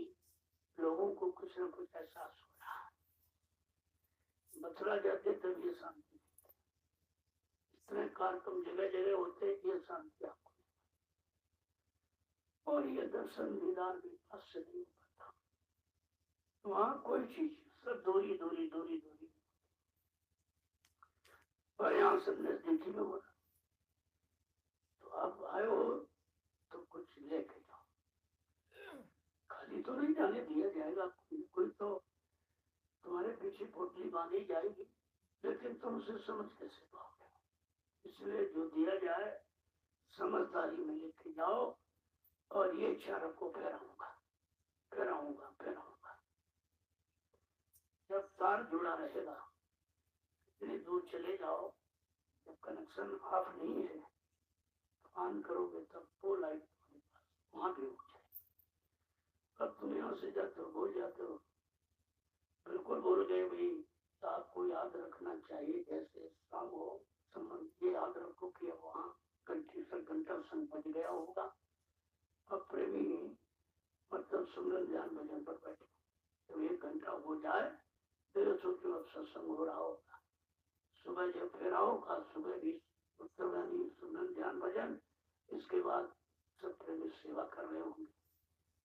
लोगों को कुछ न कुछ एहसास हो रहा है। मथुरा जाते तब ये शांति, इतने कार्यक्रम जगह जगह होते, ये शांति आपको। और ये दर्शन दीदार भी पास से नहीं हो पाता। वहां कोई चीज सब दूरी दूरी दूरी दूरी, और यहाँ सब नजदीकी में हो रहा। तो आप आए हो तो कुछ लेके जाओ, खाली तो नहीं जाने दिया जाएगा। कोई तो तुम्हारे पीछे पोटली बांधी जाएगी, लेकिन तुम उसे समझ कैसे पाओगे? इसलिए जो दिया जाए समझदारी में लेके जाओ। और ये इच्छा रखो, फिर आऊंगा फिर आऊंगा फिर आऊंगा। जब तार जुड़ा रहेगा, इतनी दूर चले जाओ, जब कनेक्शन ऑफ नहीं है तो ऑन करोगे तब वो लाइट तुम्हारे पास वहां भी उठ जाए। अब तुम यहाँ से जाते हो, भूल जाते हो, बिल्कुल भूल गए भाई। तो आपको याद रखना चाहिए, जैसे शाम हो ये याद रखो कि वहां घंटी से घंटा संग बज गया होगा। अब प्रेमी मतलब सुमरन ध्यान भजन पर बैठे, जब 1 घंटा हो जाए फिर सोचो अब सत्संग हो रहा होगा। सुबह जब फिर आओगा, सुबह भी उत्तरगामी सुमरन ध्यान भजन, इसके बाद सब प्रेमी सेवा कर रहे होंगे।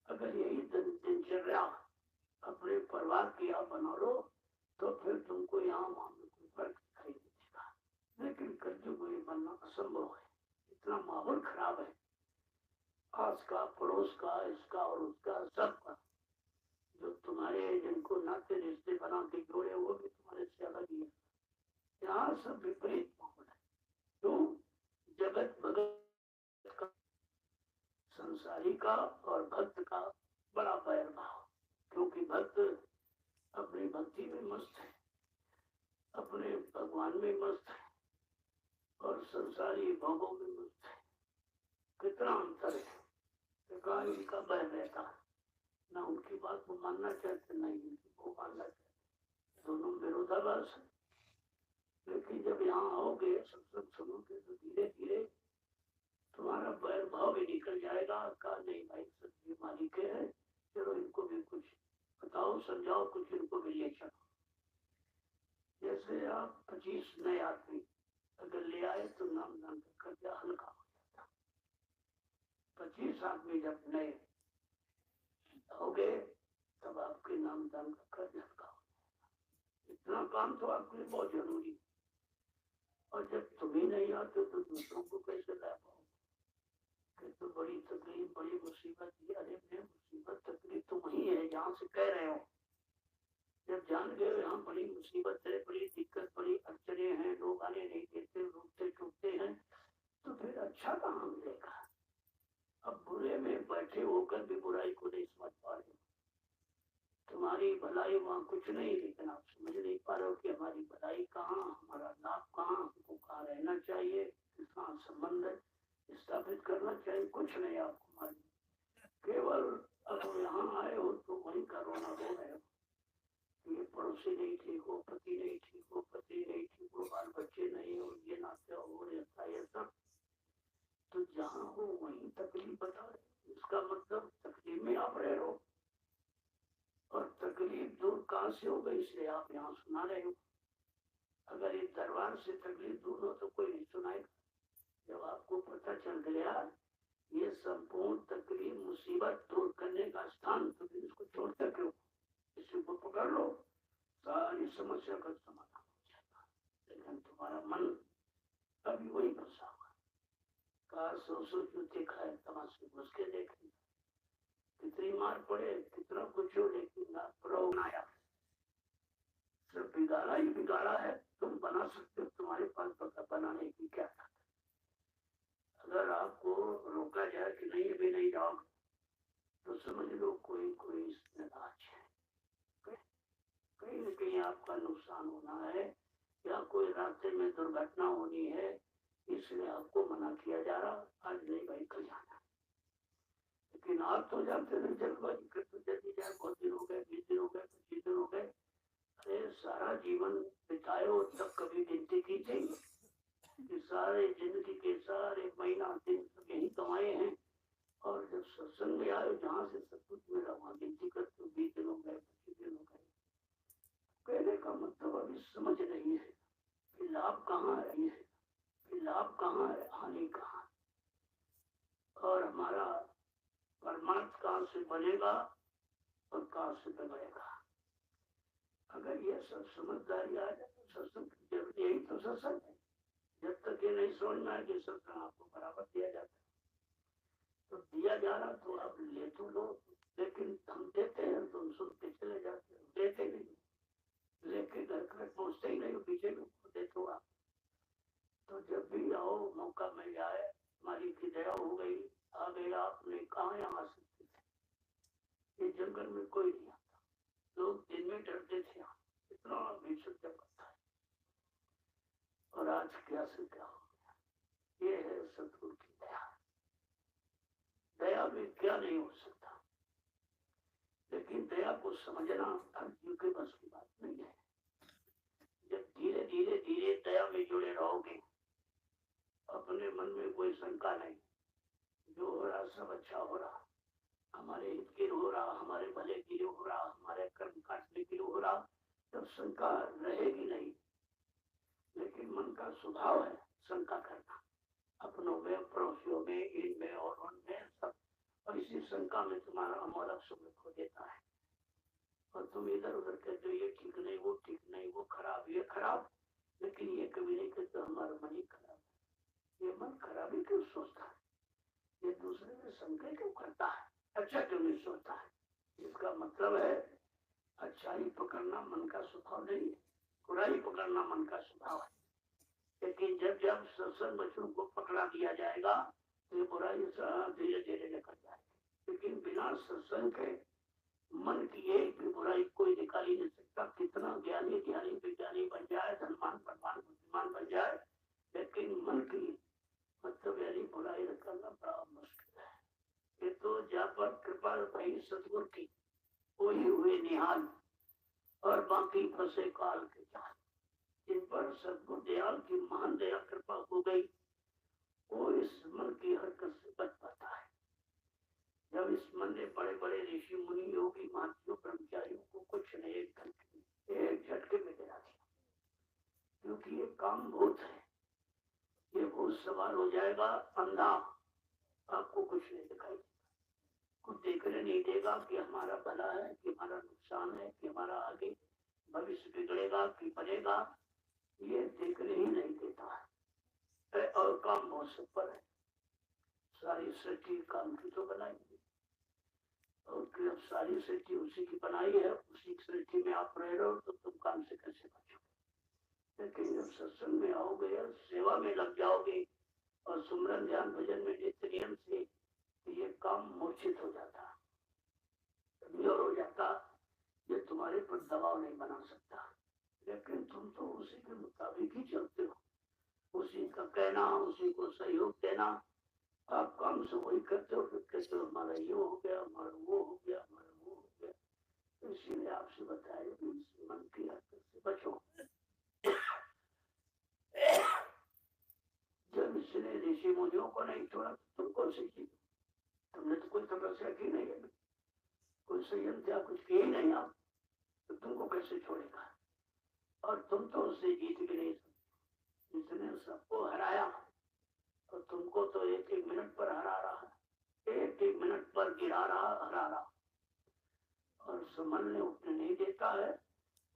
अगर यही दिनचर्या अपने परिवार की आप बना लो तो फिर तुमको यहाँ वहां में कोई फर्क दिखाई नहीं देगा। लेकिन कलयुग में बनना असंभव है, इतना माहौल खराब है, आस का, पड़ोस का, इसका और उसका, सबका। जो तुम्हारे जिनको नाते रिश्ते बना के जोड़े वो भी तुम्हारे से अलग ही है। यहाँ सब विपरीत माहौल है। तो जगत भगत का, संसारी का और भक्त का बड़ा बैर भाव, क्योंकि भक्त अपनी भक्ति में मस्त है, अपने भगवान में मस्त है, और संसारी भोगों में मस्त है। कितना अंतर है। इनका बह रहता है, ना उनकी बात को मानना चाहते, ना इनकी को मानना चाहते, दोनों विरोधाभास है। लेकिन जब यहाँ आओगे, सत्संग सुनोगे तो धीरे धीरे तुम्हारा बैर भाव भी निकल जाएगा। कहा नहीं भाई सच्ची मालिक है, चलो इनको भी कुछ बताओ समझाओ, कुछ इनको भी ले चलो। जैसे आप 25 नए आदमी अगर ले आए तो नाम दान का खर्चा हल्का हो जाता। 25 आदमी जब नए हो गए तब आपके नाम दान का खर्च हल्का हो जाएगा। इतना काम तो आपके लिए बहुत जरूरी है। और जब तुम ही नहीं आते तो दूसरों को कैसे ला पाओगे? तो बड़ी तकलीफ बड़ी मुसीबत ये। अरे मैं मुसीबत तकलीफ तो वही है जहाँ से कह रहे हो। जब जान गए यहाँ बड़ी मुसीबत है, बड़ी दिक्कत, बड़ी अड़चने हैं, लोग आने नहीं देते, रोकते टूटते हैं, तो फिर अच्छा कहाँ मिलेगा? अब बुरे में बैठे होकर भी बुराई को नहीं समझ पा रहे। तुम्हारी भलाई वहाँ कुछ नहीं, लेकिन आप समझ नहीं पा रहे हो कि हमारी भलाई कहाँ, हमारा लाभ कहाँ, हमको कहाँ रहना चाहिए, कितना संबंध स्थापित करना चाहिए, कुछ नहीं आपको मालूम। केवल अब यहाँ आए हो तो वहीं का रोना रो रहे हो। ये पड़ोसी नहीं ठीक हो, पति नहीं ठीक हो, पति नहीं ठीक हो, बाल बच्चे नहीं हो, ये नाते हो, ऐसा ये सब। तो जहाँ हो वहीं तकलीफ बता रहे, इसका मतलब तकलीफ में आप रह रहे हो। और तकलीफ दूर कहाँ से हो गई, इसलिए आप यहाँ सुना रहे हो। अगर इस दरबार से तकलीफ दूर हो तो कोई नहीं सुनाएगा। जब आपको पता चल गया ये संपूर्ण तकलीफ मुसीबत दूर करने का स्थान, तो फिर इसको छोड़ते क्यों? इसी को पकड़ लो, सारी समस्या का समाधान हो जाएगा। लेकिन तुम्हारा मन अभी वही फंसा हुआ। कहा सो जूते खाए तमाशे घुस के देखे, कितनी मार पड़े, कितना कुछ हो, लेकिन आया सिर्फ बिगाड़ा ही बिगाड़ा है। तुम बना सकते हो, तुम्हारे पास बनाने की क्या था? अगर आपको रोका जाए कि नहीं अभी नहीं जाओगे, तो समझ लो कोई कोई नाराज है, कहीं न कहीं आपका नुकसान होना है, या कोई रास्ते में दुर्घटना होनी है, इसलिए आपको मना किया जा रहा, आज नहीं भाई कल जाना। लेकिन आप तो जानते नहीं, जल्दबाजी करते जल्दी जाए, बहुत दिन हो गए, 20 दिन हो गए, 25 दिन हो गए। अरे सारा जीवन बिताए हो तब कभी गिनती की चाहिए? सारे जिंदगी के सारे महीना दिन सब यही कमाए हैं, और जब सत्संग में आए जहाँ से सब कुछ मिला वहां गिनती करते हो, 20 दिन हो गए, 25 दिन हो गए। कहने का मतलब अभी समझ नहीं है कि लाभ कहाँ है, कि लाभ कहाँ है, हानि कहाँ, और हमारा परमार्थ कहाँ से बनेगा और कहाँ से बिगड़ेगा। अगर ये सब समझदारी आ जाए तो सत्संग की जरूरत, यही तो सत्संग है। जब तक ये नहीं समझ में आए कि सत्संग आपको बराबर दिया जाता है, तो दिया जा रहा तो आप ले तो लो, लेकिन हम देते हैं तुम सुनते चले जाते हो, देते नहीं, लेके घर घर पहुंचते ही नहीं, पीछे में देते हो आप। तो जब भी आओ मौका मिल जाए, हमारी की दया हो गई, आ गए, आपने कहा यहाँ सकते थे, ये जंगल में कोई नहीं आता, लोग दिन में डरते थे, इतना भीषण जगत है। और आज क्या से क्या हो गया, ये है सतगुरु की दया। दया में क्या नहीं हो सकता, लेकिन दया को समझना हर जीव के बस की बात नहीं है। जब धीरे धीरे धीरे दया में जुड़े रहोगे, अपने मन में कोई शंका नहीं, जो हो रहा सब अच्छा हो रहा, हमारे हित के लिए हो रहा, हमारे भले के लिए हो रहा, हमारे कर्म काटने के लिए हो रहा, तब शंका रहेगी नहीं। लेकिन मन का स्वभाव है शंका करना, अपनों में, पड़ोसियों में, इनमें और उनमें सब, और इसी शंका में तुम्हारा अमोलक सुख खो देता है। और तुम इधर उधर कहते हो ये ठीक नहीं, वो ठीक नहीं, वो खराब, ये खराब, लेकिन ये कभी नहीं कहते हमारा मन ही खराब है। ये मन खराब ही क्यों सोचता है, ये दूसरे में शंका क्यों करता है, अच्छा क्यों नहीं सोचता है? इसका मतलब है अच्छाई पकड़ना मन का स्वभाव नहीं है, बुराई पकड़ना मन का स्वभाव है। लेकिन जब जब सत्संग वचनों को पकड़ा दिया जाएगा तो ये बुराई धीरे धीरे निकल जाएगी। लेकिन बिना सत्संग के मन की एक भी बुराई कोई निकाल ही नहीं सकता। कितना ज्ञानी ज्ञानी विज्ञानी बन जाए, धनवान बलवान बुद्धिमान बन जाए, लेकिन मन की मतलब यानी बुराई निकालना बड़ा मुश्किल है। ये तो जहाँ पर कृपा भई सतगुरु की, वही हुए निहाल, और बाकी फंसे काल के जाल। जिन पर सतगुरु दयाल की महान दया कृपा हो गई, वो इस मन की हरकत से बच पाता है। जब इस मन ने बड़े बड़े ऋषि मुनि योगी महात्मा ब्रह्मचारियों को कुछ नहीं एक झटके में गिरा दिया, क्योंकि ये काम भूत है। ये भूत सवार हो जाएगा अंधा, आपको कुछ नहीं दिखाई देगा, कुछ देखने नहीं देगा कि हमारा भला है कि हमारा नुकसान है कि हमारा आगे भविष्य बिगड़ेगा कि बनेगा, ये देखने ही नहीं देता है। और काम बहुत सुपर है, सारी सृष्टि काम की तो बनाएंगे, और जब सारी सृष्टि उसी की बनाई है, उसी सृष्टि में आप रह रहे हो तो तुम काम से कैसे बचोगे। लेकिन जब सत्संग में आओगे या सेवा में लग जाओगे और सुमरन ध्यान भजन में नित्य नियम से, तो ये काम मूर्छित हो जाता, कमजोर हो जाता, ये तुम्हारे पर दबाव नहीं बना सकता। लेकिन तुम तो उसी के मुताबिक ही चलते हो, उसी का कहना, उसी को सहयोग देना, आप काम से वही करते हो, फिर कहते हो हमारा ये हो गया, हमारा वो हो गया, हमारा वो हो गया। तो इसीलिए आपसे बताया कि इस मन की हरकत से बचो। जब इसने ऋषि मुनियों को नहीं छोड़ा तो तुम कौन सी चीज, तुमने तो कोई तपस्या की नहीं है, कोई संयम क्या कुछ किए नहीं आप, तो तुमको कैसे छोड़ेगा। और तुम तो उससे जीत भी नहीं सकते, इसने सबको हराया और तुमको तो एक एक मिनट पर हरा रहा है, एक एक मिनट पर गिरा रहा, हरा रहा, और संभलने उठने नहीं देता है।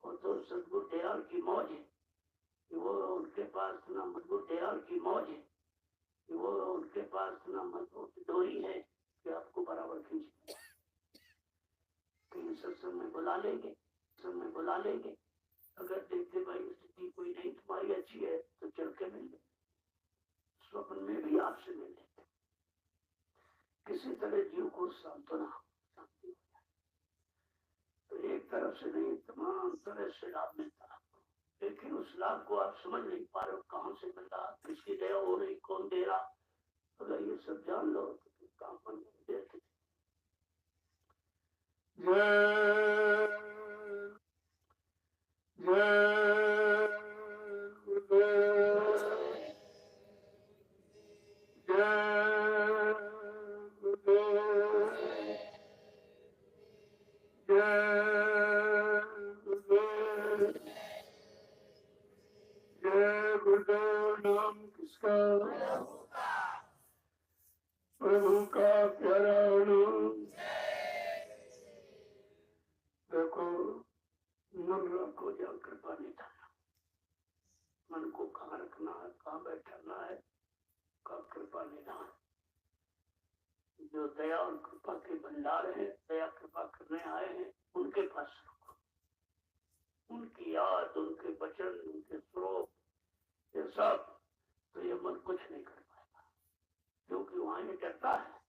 वो तो सदगुरु दयाल की मौज है कि वो उनके पास इतना मजबूत दयाल की मौज है कि वो उनके पास इतना मजबूत डोरी है कि आपको बराबर खींच कहीं सत्संग में बुला लेंगे, सत्संग में बुला लेंगे। अगर देखते भाई स्थिति कोई नहीं तुम्हारी अच्छी है तो चल के मिल लेंगे, स्वप्न में भी आपसे मिल लेते, किसी तरह जीव को सांत्वना शांति हो जाए। तो एक तरफ से नहीं, तमाम तरह से लाभ मिलता आपको, लेकिन उस लाभ को आप समझ नहीं पा रहे हो, कहाँ से मिल रहा, किसकी दया हो रही, कौन दे रहा। अगर ये सब जान लो तो काम बन देते। जय जय गुरुदेव, जय गुरुदेव, जय गुरुदेव, जय गुरुदेव। नाम किसका, प्रभु का प्यारा नाम। देखो मन रखो, जहाँ कृपा निधाना, मन को कहाँ रखना है, कहाँ बैठाना है, का कृपा निधान। जो दया और कृपा के भंडार है, दया कृपा करने आए हैं, उनके पास रखो, उनकी याद, उनके वचन, उनके श्लोक, ये सब, तो ये मन कुछ नहीं कर पाएगा, क्योंकि वहां ये डरता है।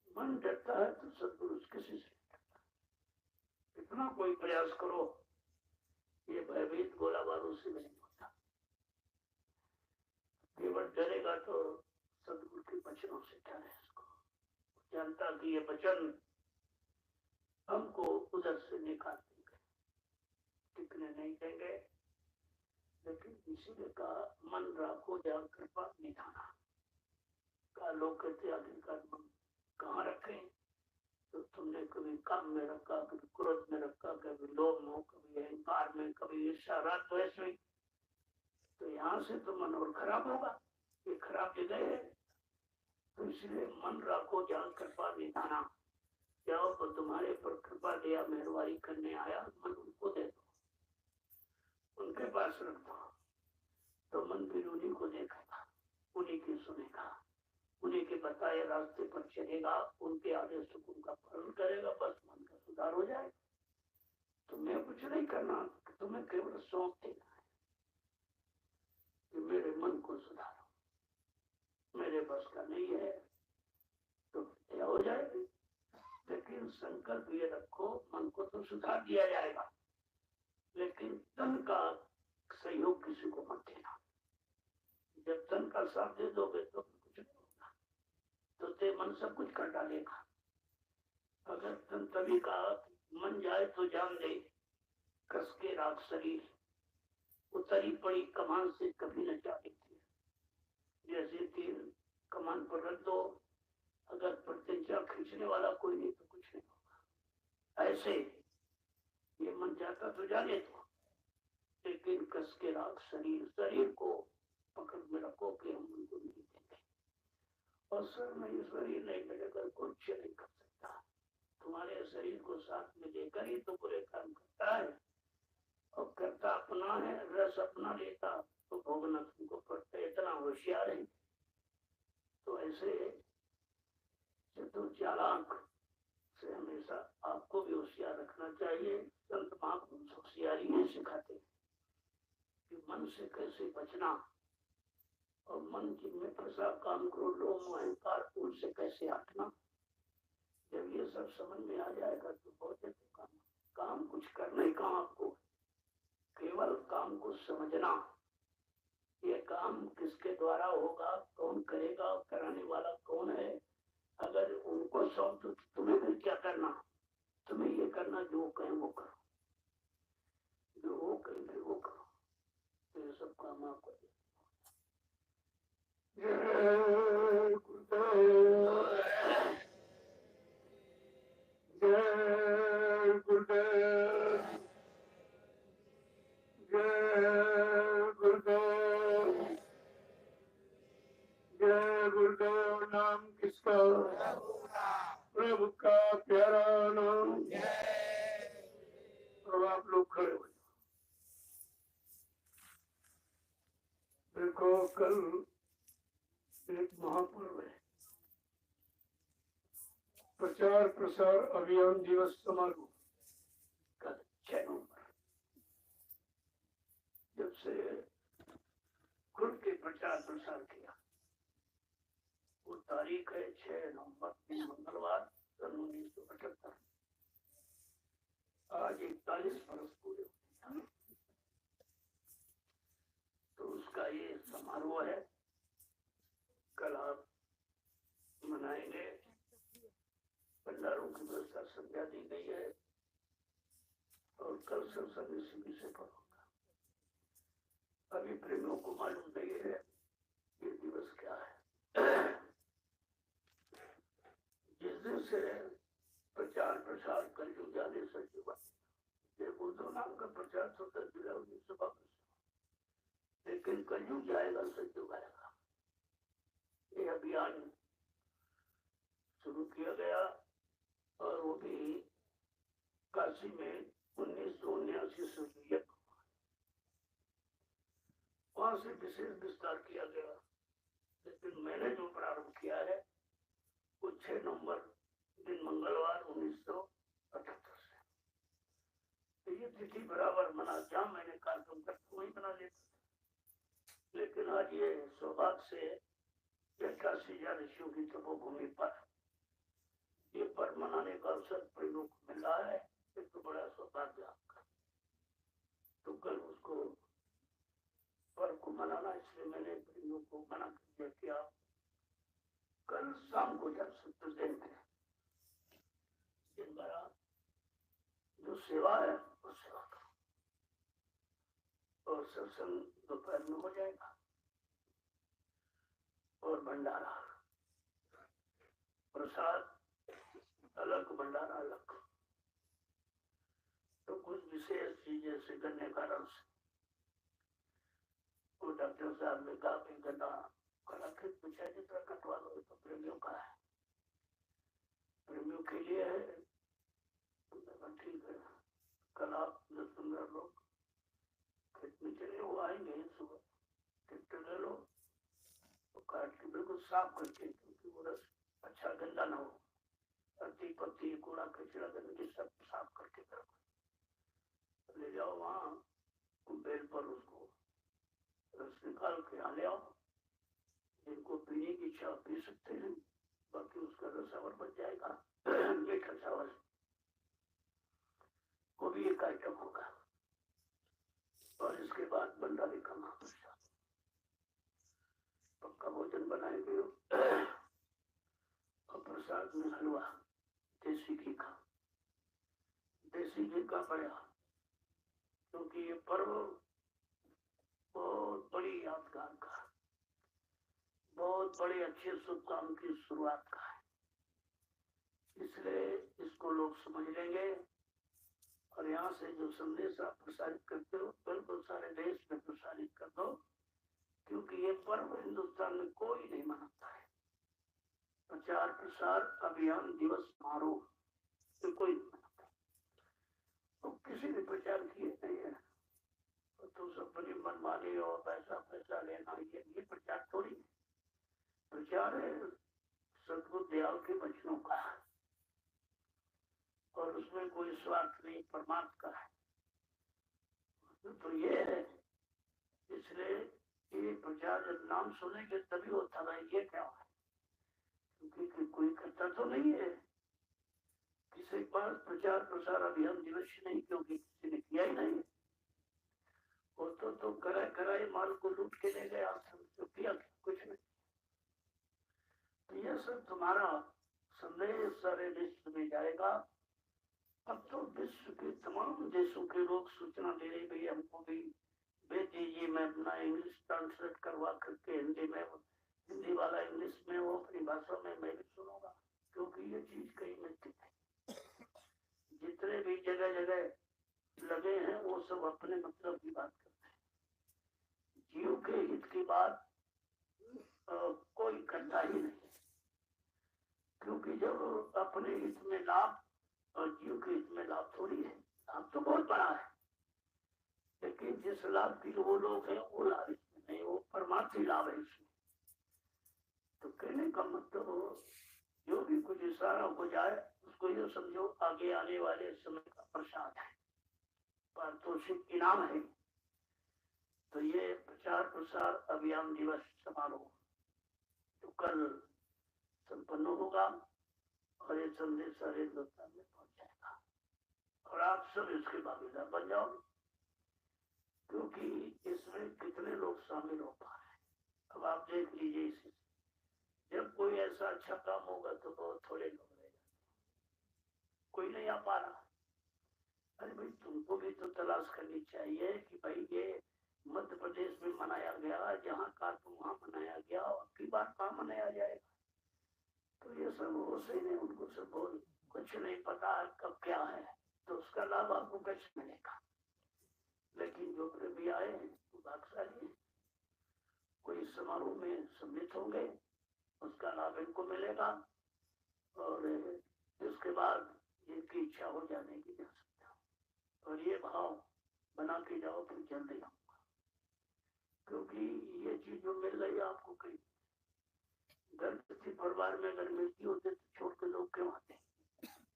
मन डरता है तो सदगुरु किसी से डरता है। इतना कोई प्रयास करो, ये भयभीत गोला बारूद से नहीं होता। केवल डरेगा तो सदगुरु के वचनों से डरे, इसको जानता कि ये वचन हमको उधर से निकाल देंगे, टिकने नहीं देंगे। लेकिन इसीलिए कहा मन राखो जहाँ कृपा निधाना। का लोग कहते आखिरकार मन कहाँ रखें, तो तुमने कभी काम में रखा, कभी क्रोध में रखा, कभी लोभ में, कभी अहंकार में, कभी ईर्ष्या राग द्वेष में, तो यहाँ से तो मन और खराब होगा, ये खराब जगह है। तो इसलिए मन राखो जहाँ कृपा निधाना। जाओ तो तुम्हारे पर कृपा दया मेहरबानी करने आया, मन उनको दे दो, उनके पास रख दो, तो मन फिर उन्हीं को देखेगा, उन्हीं की सुनेगा, उन्हीं के बताए रास्ते पर चलेगा, उनके आदेश हुक्म का पालन करेगा, बस मन का सुधार हो जाएगा। तुम्हें कुछ नहीं करना, तुम्हें केवल सौंप देना है कि मेरे मन को सुधारो, मेरे बस का नहीं है, तो क्या हो जाएगी। लेकिन संकल्प ये रखो, मन को तो सुधार दिया जाएगा, लेकिन तन का सहयोग किसी को मत देना। जब तन का साथ दे दोगे तो कुछ नहीं होगा, तो ते मन सब कुछ कर डालेगा। अगर तन तभी का मन जाए तो जान दे, कस के राख शरीर, उतरी पड़ी कमान से कभी न जा देती है। जैसे तीर कमान पर रख दो, अगर प्रत्यंचा खींचने वाला कोई नहीं तो कुछ नहीं होगा। ऐसे ये मन जाता तो जाने दो, लेकिन कस के राख शरीर को पकड़ में रखो कि हम उनको नहीं देंगे। और सर में शरीर नहीं मिलेगा कुछ नहीं कर सकता। तुम्हारे शरीर को साथ में लेकर ही तो पूरे काम करता है, और करता अपना है, रस अपना लेता तो भोगना तुमको पड़ता है। इतना होशियार है। तो ऐसे चतुर चालाक से हमेशा आपको भी होशियार रखना चाहिए। संत महापुरुष होशियारी ये सिखाते हैं कि मन से कैसे बचना, और मन जिनमें फंसा काम क्रोध लोभ अहंकार उनसे कैसे हटना। जब ये सब समझ में आ जाएगा तो बहुत काम कुछ करना ही काम आपको, केवल काम को समझना। ये काम किसके द्वारा होगा, कौन करेगा, कराने वाला कौन है, अगर उनको सौंप दो तो तुम्हें फिर क्या करना, तुम्हें ये करना जो कहें वो करो, जो वो कहेंगे वो करो, तो ये सब काम आपको। जय गुरुदेव, जय गुरुदेव, जय गुरुदेव, जय गुरुदेव। नाम किसका? प्रभु का प्यारा नाम। अब आप लोग खड़े हो जाओ। देखो कल एक महापर्व है, प्रचार प्रसार अभियान दिवस समारोह कल 6 नवंबर। जब से खुद के प्रचार प्रसार किया, वो तारीख है 6 नवंबर मंगलवार सन 1978। आज 41 वर्ष पूरे हुए। तो उसका ये समारोह है, कल आप मनाएंगे। भंडारों की व्यवस्था संध्या दी गई है, और कल सत्संग इसी विषय पर होगा। अभी प्रेमियों को मालूम नहीं है ये दिवस क्या है। जिस दिन से प्रचार प्रसार कलयुग जाने से बुद्धो नाम का प्रचार तो कर दिया 1952, लेकिन कलयुग जाएगा सत्युग आएगा। ये अभियान शुरू किया गया, और वो भी काशी में 1979 से वहां से विशेष विस्तार किया गया। लेकिन मैंने जो प्रारंभ किया है वो 6 नवंबर दिन मंगलवार 1978 से। तो ये तिथि बराबर मना, जहाँ मैंने कार्यक्रम करता वही बना लेता। लेकिन आज ये सौभाग्य से 81,000 ऋषियों की तपोभूमि पर ये पर्व मनाने का अवसर प्रेमियों को मिल रहा है। ये तो बड़ा सौभाग्य आपका। तो कल उसको पर्व को मनाना, इसलिए मैंने प्रेमियों को मना कर दिया कि आप कल शाम को जब सत्य दिन में दिन भर जो सेवा है वो सेवा करो, और सत्संग दोपहर में हो जाएगा, और भंडारा प्रसाद अलग, भंडारा अलग। तो कुछ विशेष चीजें से गन्ने का रस, वो डॉक्टर साहब ने कहा कि गन्ना कलाकृत पूछा जितना कटवा लो, तो प्रेमियों का है, प्रेमियों के लिए है। ठीक है, कल आप 10-15 लोग खेत में चले वो आएंगे, सुबह ट्रैक्टर ले लो, तो काट के बिल्कुल साफ करके, क्योंकि वो रस अच्छा गंदा ना हो, अति पत्ती कूड़ा कचरा गंदगी सब साफ करके ले जाओ वहां बेल पर, उसको रस निकाल के यहाँ ले आओ। जिनको पीने की इच्छा पी सकते हैं, बाकी उसका रस और बच जाएगा। मीठा चावल वो भी एक आइटम होगा, और इसके बाद भंडारे का महाप्रसाद, पक्का भोजन बनाएंगे। और प्रसाद में हलवा देसी घी का, देसी घी का बड़ा, क्योंकि ये पर्व बहुत बड़ी यादगार का। बहुत बड़े अच्छे शुभ काम की शुरुआत का है, इसलिए इसको लोग समझ लेंगे। और यहाँ से जो संदेश आप प्रसारित करते हो बिल्कुल सारे देश में प्रसारित कर दो, क्योंकि ये पर्व हिंदुस्तान में कोई नहीं मनाता है। प्रचार प्रसार अभियान दिवस समारोह तो कोई नहीं मनाता, तो किसी ने प्रचार किए नहीं है तो सब अपनी मनमानी और पैसा लेना, ये प्रचार थोड़ी है। प्रचार है सदगुरु दयाल के वचनों का, और उसमें कोई स्वार्थ नहीं, परमार्थ का है। तो ये है, इसलिए ये प्रचार जब नाम सुनेंगे तभी होता है ये क्या है, क्योंकि कोई करता तो नहीं है किसी के पास प्रचार प्रसार अभियान दिवस नहीं, क्योंकि किसी ने किया ही नहीं। वो तो कराए माल को लूट के ले गया, तो किया कुछ नहीं। तो ये सब तुम्हारा संदेश सारे विश्व में जाएगा। अब तो विश्व के तमाम देशों के लोग सूचना दे रहे, भैया हमको भी भेज दीजिए, मैं अपना इंग्लिश ट्रांसलेट करवा करके हिंदी में, हिंदी वाला इंग्लिश में, वो अपनी भाषा में मैं भी सुनूंगा, क्योंकि ये चीज कहीं मिलती है। जितने भी जगह जगह लगे हैं वो सब अपने मतलब की बात करते हैं, जीव के हित की बात कोई करता ही नहीं, क्योंकि जब अपने हित में लाभ और जीव के हित में लाभ थोड़ी है। लाभ तो बहुत बड़ा है, लेकिन जिस लाभ की वो लोग हैं वो लाभ इसमें नहीं, वो परमार्थी लाभ है इसमें। तो कहने का मतलब हो, जो भी कुछ इशारा हो जाए उसको ये समझो आगे आने वाले समय का प्रसाद है, पारितोषिक इनाम है। तो ये प्रचार प्रसार अभियान दिवस समारोह तो कल संपन्न होगा और ये संदेश सारे हिंदुस्तान में पहुंच जाएगा, और आप सब इसके भागीदार बन जाओ, क्योंकि इसमें कितने लोग शामिल हो पा रहे हैं। अब आप देख लीजिए, इसे जब कोई ऐसा अच्छा काम होगा तो बहुत थोड़े लोग रह जाते, कोई नहीं आ पा रहा। अरे भाई तुमको भी तो तलाश करनी चाहिए कि भाई ये मध्य प्रदेश में मनाया गया, जहाँ का तो वहाँ मनाया गया, और की बार कहाँ मनाया जाएगा। तो ये सब वो सही नहीं, उनको सब कुछ नहीं पता कब क्या है, तो उसका लाभ आपको कैसे मिलेगा। लेकिन जो प्रेमी आए हैं वो भाग्यशाली, कोई समारोह में सम्मिलित होंगे, उसका लाभ इनको मिलेगा, और इसके बाद इनकी इच्छा हो जाने की जा सकता है। और ये भाव बना के जाओ तो जल्दी आऊंगा, क्योंकि ये चीज जो मिल रही है आपको कहीं घर किसी परिवार में अगर मिलती होते तो छोड़ के लोग क्यों आते।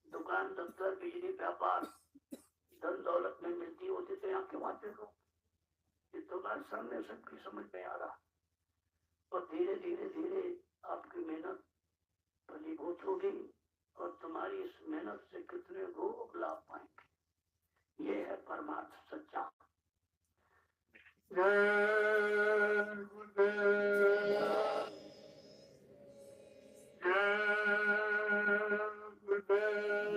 दुकान दफ्तर बिजली व्यापार धन दौलत में मिलती होती तो यहाँ क्यों आते लोग। ये तो बात सामने सबकी समझ में आ रहा, और धीरे धीरे धीरे आपकी मेहनत फलीभूत होगी, और तुम्हारी इस मेहनत से कितने लोग लाभ पाएंगे। ये है परमार्थ सच्चा। जय गुरुदेव, जय गुरुदेव,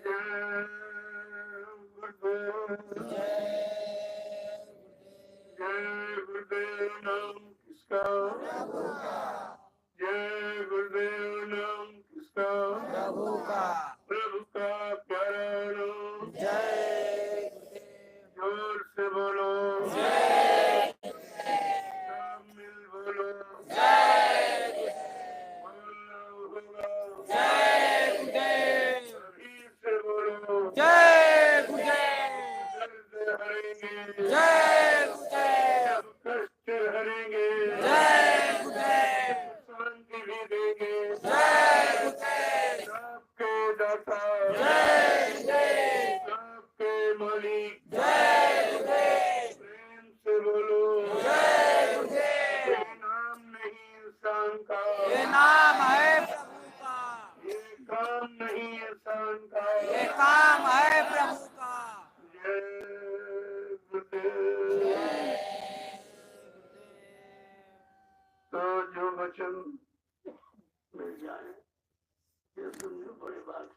जय गुरुदेव, जय गुरुदेव। नाम किसका? जय गुरुदेव। नाम किसका? प्रभु का। प्रभु का प्यारा नाम। जय जोर से बोलो जय, सब मिल बोलो जय, बोलना होगा जय गुरुदेव, सभी से बोलो जय गुरुदेव। दर्द हरेंगे जय गुरुदेव, कष्ट हरेंगे जय गुरुदेव, शांति भी देंगे जय गुरुदेव, सबके दाता जय गुरुदेव, सबके मालिक जय गुरुदेव, प्रेम से बोलो जय गुरुदेव। ये नाम नहीं इंसान का, ये नाम है प्रभु का। ये काम नहीं इंसान का, ये काम है प्रभु का। जय गुरुदेव। तो जो वचन मिल जाए ये समझो बड़ी बात।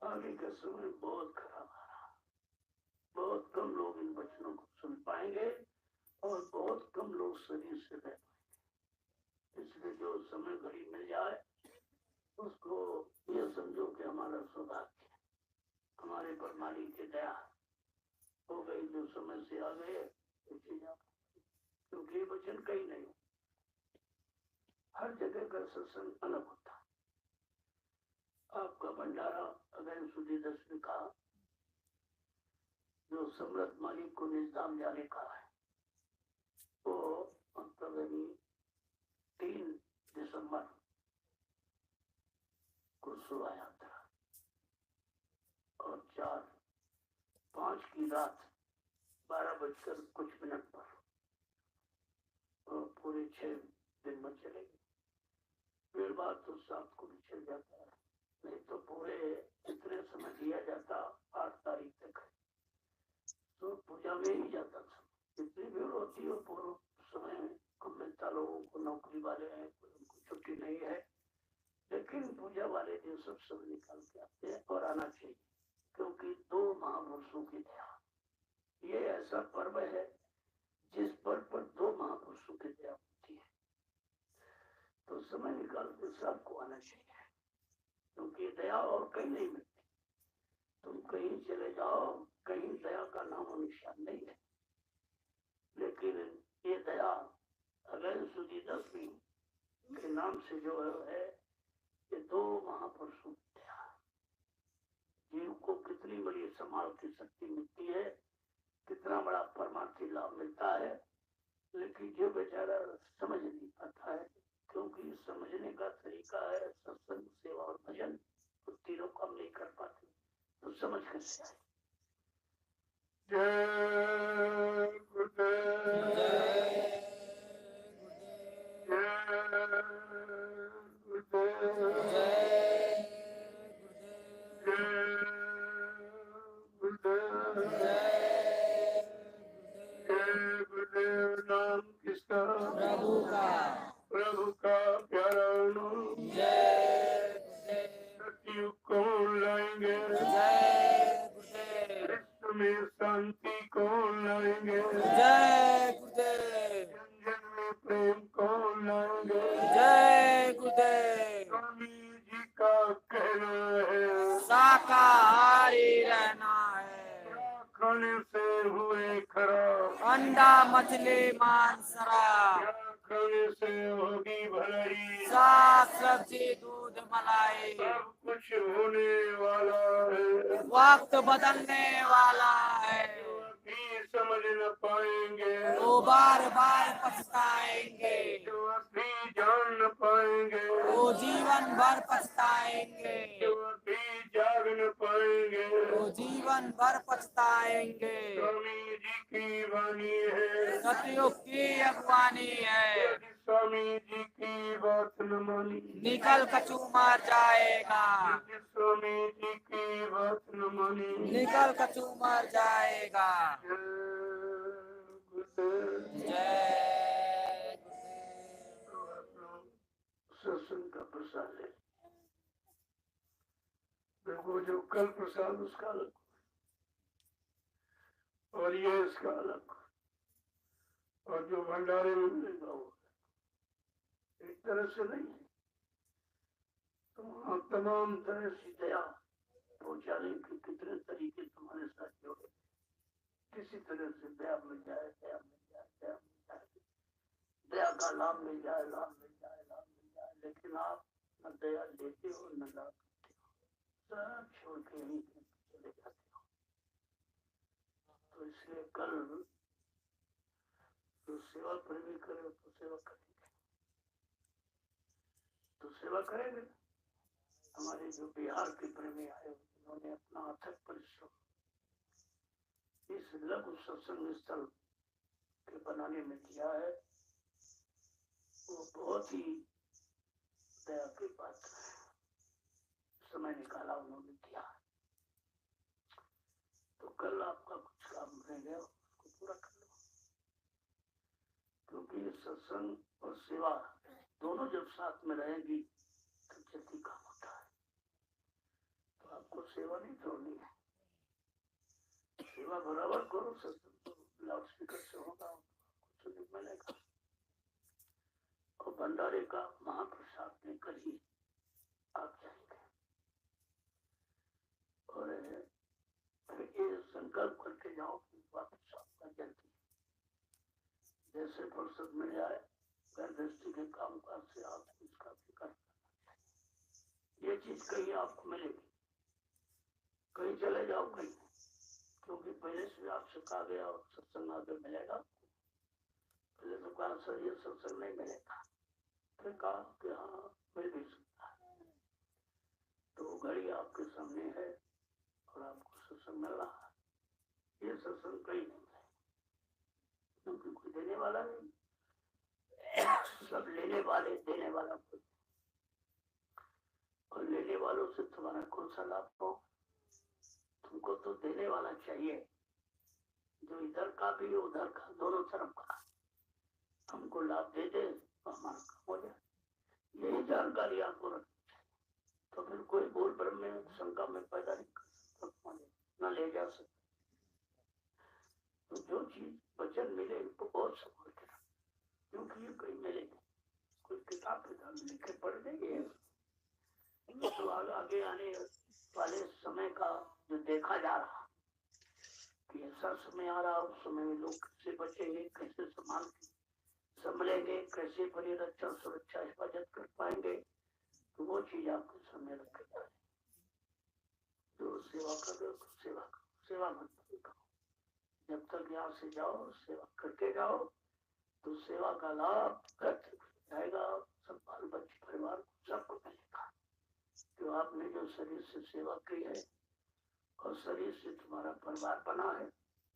आगे का समय बहुत खराब आ रहा, बहुत कम लोग इन वचनों को सुन पाएंगे, और बहुत कम लोग शरीर से रह पाए। इसलिए जो समय घड़ी मिल जाए उसको ये समझो कि हमारा सौभाग्य, हमारे पर मालिक की दया हो गई, जो समय से आ गए क्योंकि वचन कहीं नहीं, हर जगह का सत्संग अलग होता है। आपका भंडारा अगर सुधी 10वीं का जो सम्राट मालिक को निजाम जाने का है, वो मतलब 3 दिसंबर को शोभा यात्रा और 4-5 की रात 12:00 पर और पूरे 6 दिन में चलेगी। फिर बात तो 7 को भी चल जाता है, नहीं तो पूरे इतने समय दिया जाता 8 तारीख तक, तो पूजा में ही जाता था। इतनी भीड़ होती है, पूरे समय कम मिलता, लोगों को नौकरी वाले हैं, उनको छुट्टी नहीं है, लेकिन पूजा वाले दिन सब समय निकाल के आते हैं और आना चाहिए, क्योंकि 2 महापुरुषों की दया, ये ऐसा पर्व है जिस पर्व पर 2 महापुरुषों की दया होती है। तो समय निकाल के सबको आना चाहिए, क्योंकि दया और कहीं नहीं मिलती। तुम कहीं चले जाओ, कहीं दया का नाम निशान नहीं है, लेकिन ये दया अगर सुधी 10वीं के नाम से जो है, ये 2 महापुरुषों की दया, जीव को कितनी बड़ी संभाल की शक्ति मिलती है, कितना बड़ा परमार्थी लाभ मिलता है, लेकिन जो बेचारा समझ नहीं पाता है, क्योंकि समझने का तरीका है सत्संग, सेवा और भजन, तो तीनों काम नहीं कर पाते, तो समझ कैसे आए। जय गुरुदेव, जय गुरुदेव, जय गुरुदेव, जय गुरुदेव। नाम किसका? प्रभु का, प्रभु का प्यारा नाम। जय सतयुग कौन लाएंगे? जय कृष्ण में शांति कौन लाएंगे? जय गुरुदेव। जन जन में प्रेम कौन लाएंगे? जय गुरुदेव। स्वामी जी का कहना है शाकाहारी रहना है, खाने से हुए खराब, अंडा मछली मांस शराब, खाने से होगी भलाई, साग सब्जी दूध मलाई, सब कुछ होने वाला है, वक्त बदलने वाला है, भी समझ न पाएंगे वो बार बार पछताएंगे, जो अभी जान न पाएंगे वो जीवन भर पछताएंगे, जो अभी जाग न पाएंगे वो जीवन भर पछताएंगे। स्वामी जी की वाणी है, सतयुग की अगवानी है, स्वामी जी की बात न मानी निकल कचू मार जाएगा, स्वामी जी की बात न मानी निकल कचू मार जाएगा। जय तो आप लोग सत्संग का प्रसाद ले, देखो जो कल प्रसाद उसका अलग और ये इसका अलग, और जो भंडारे में मिलेगा वो एक तरह से नहीं है। तो वहाँ तमाम तरह से दया पहुँचाने के कितने तरीके तुम्हारे साथ जोड़े, किसी तरह से दया मिल जाए, दया मिल जाए, दया मिल जाए, दया का लाभ मिल जाए, लाभ मिल जाए, लाभ मिल जाए, लेकिन आप न दया लेते हो न लाभ करते हो, सब छोड़ के ही चले जाते हो। तो इसलिए कल जो सेवा प्रेमी करे तो सेवा करेंगे, तो सेवा करेंगे। हमारे जो बिहार के प्रेमी आए उन्होंने अपना अथक परिश्रम इस लघु सत्संग स्थल के बनाने में किया है, वो बहुत ही दया की बात है, समय निकाला उन्होंने किया। तो कल आपका कुछ काम रह गया उसको पूरा कर लो, क्योंकि सत्संग और सेवा दोनों जब साथ में रहेगी तो जल्दी काम होता है। तो आपको सेवा नहीं छोड़नी है, सेवा बराबर करो, सत्संग लाउड स्पीकर से होगा, तुम्हें मिलेगा। और भंडारे का महाप्रसाद लेकर ही आप जाएंगे। और ये संकल्प करके जाओ कि वापस आपका जल्दी जैसे फुर्सत मिल जाए घर गृहस्थी के काम काज से आप इसका फिक्र करना चाहिए। ये चीज कहीं आपको मिलेगी, कहीं चले जाओ कहीं, क्योंकि पहले से आपसे कहा गया और सत्संग आगे मिलेगा। पहले तो कहा सर ये सत्संग नहीं मिलेगा, फिर कहा कि हाँ मिल भी सकता है। तो घड़ी आपके सामने है और आपको सत्संग मिल रहा है। ये सत्संग कहीं नहीं है, क्योंकि कोई देने वाला नहीं, सब लेने वाले, देने वाला कोई। और लेने वालों से तुम्हारा कौन सा लाभ हो? तुमको तो देने वाला चाहिए, जो इधर का भी उधर का, दोनों तरफ का हमको लाभ दे दे तो हमारा काम हो जाए। यही जानकारी आपको रखनी चाहिए। तो फिर कोई बोल ब्रह्म में शंका में पैदा नहीं कर सकता, न ले जा सकता। तो जो चीज वचन मिले उनको बहुत संभाल के, क्योंकि ये कहीं मिलेगी। कोई किताब में लिखे पढ़ देंगे तो आगे आने वाले समय का जो देखा जा रहा कि ऐसा समय आ रहा, उस समय में लोग कैसे बचेंगे, कैसे संभलेंगे, कैसे परिरक्षा सुरक्षा हिफाजत कर पाएंगे, तो वो चीज आपके सामने रखी जाए। जो सेवा करो सेवा करो, सेवा मत करो। जब तक यहाँ से जाओ सेवा करके जाओ तो सेवा का लाभ जाएगा, सब बाल बच्चे परिवार को सबको मिलेगा। जो आपने जो शरीर से सेवा की है और शरीर से तुम्हारा परिवार बना है,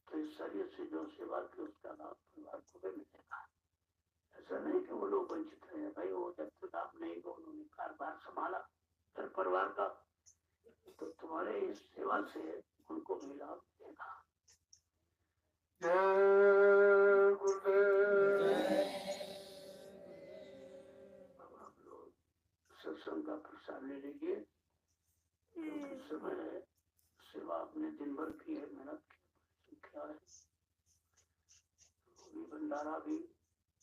तो इस शरीर से जो सेवा की उसका लाभ परिवार को भी मिलेगा। ऐसा नहीं कि वो लोग वंचित रहे भाई, वो जब तक आप नहीं को उन्होंने कारोबार संभाला घर परिवार का, तो तुम्हारे इस सेवा से उनको भी लाभ मिलेगा। जय गुरुदेव। अब आप लोग सत्संग का प्रसाद ले लीजिए, क्योंकि समय सेवा आपने दिन भर की है, मेहनत की क्या है, तो भंडारा भी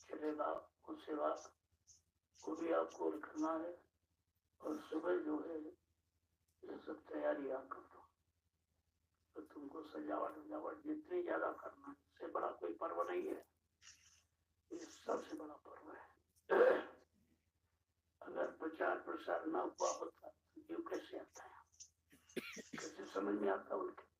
चलेगा, उस सेवा को भी आपको रखना है। और सुबह जो है ये सब तैयारी आप कर दो, तो तुमको सजावट जितनी ज्यादा करना, इससे बड़ा कोई पर्व नहीं है, ये सबसे बड़ा पर्व है। अगर प्रचार प्रसार न हुआ होता तो जीव कैसे आता है, कैसे समझ में आता उनके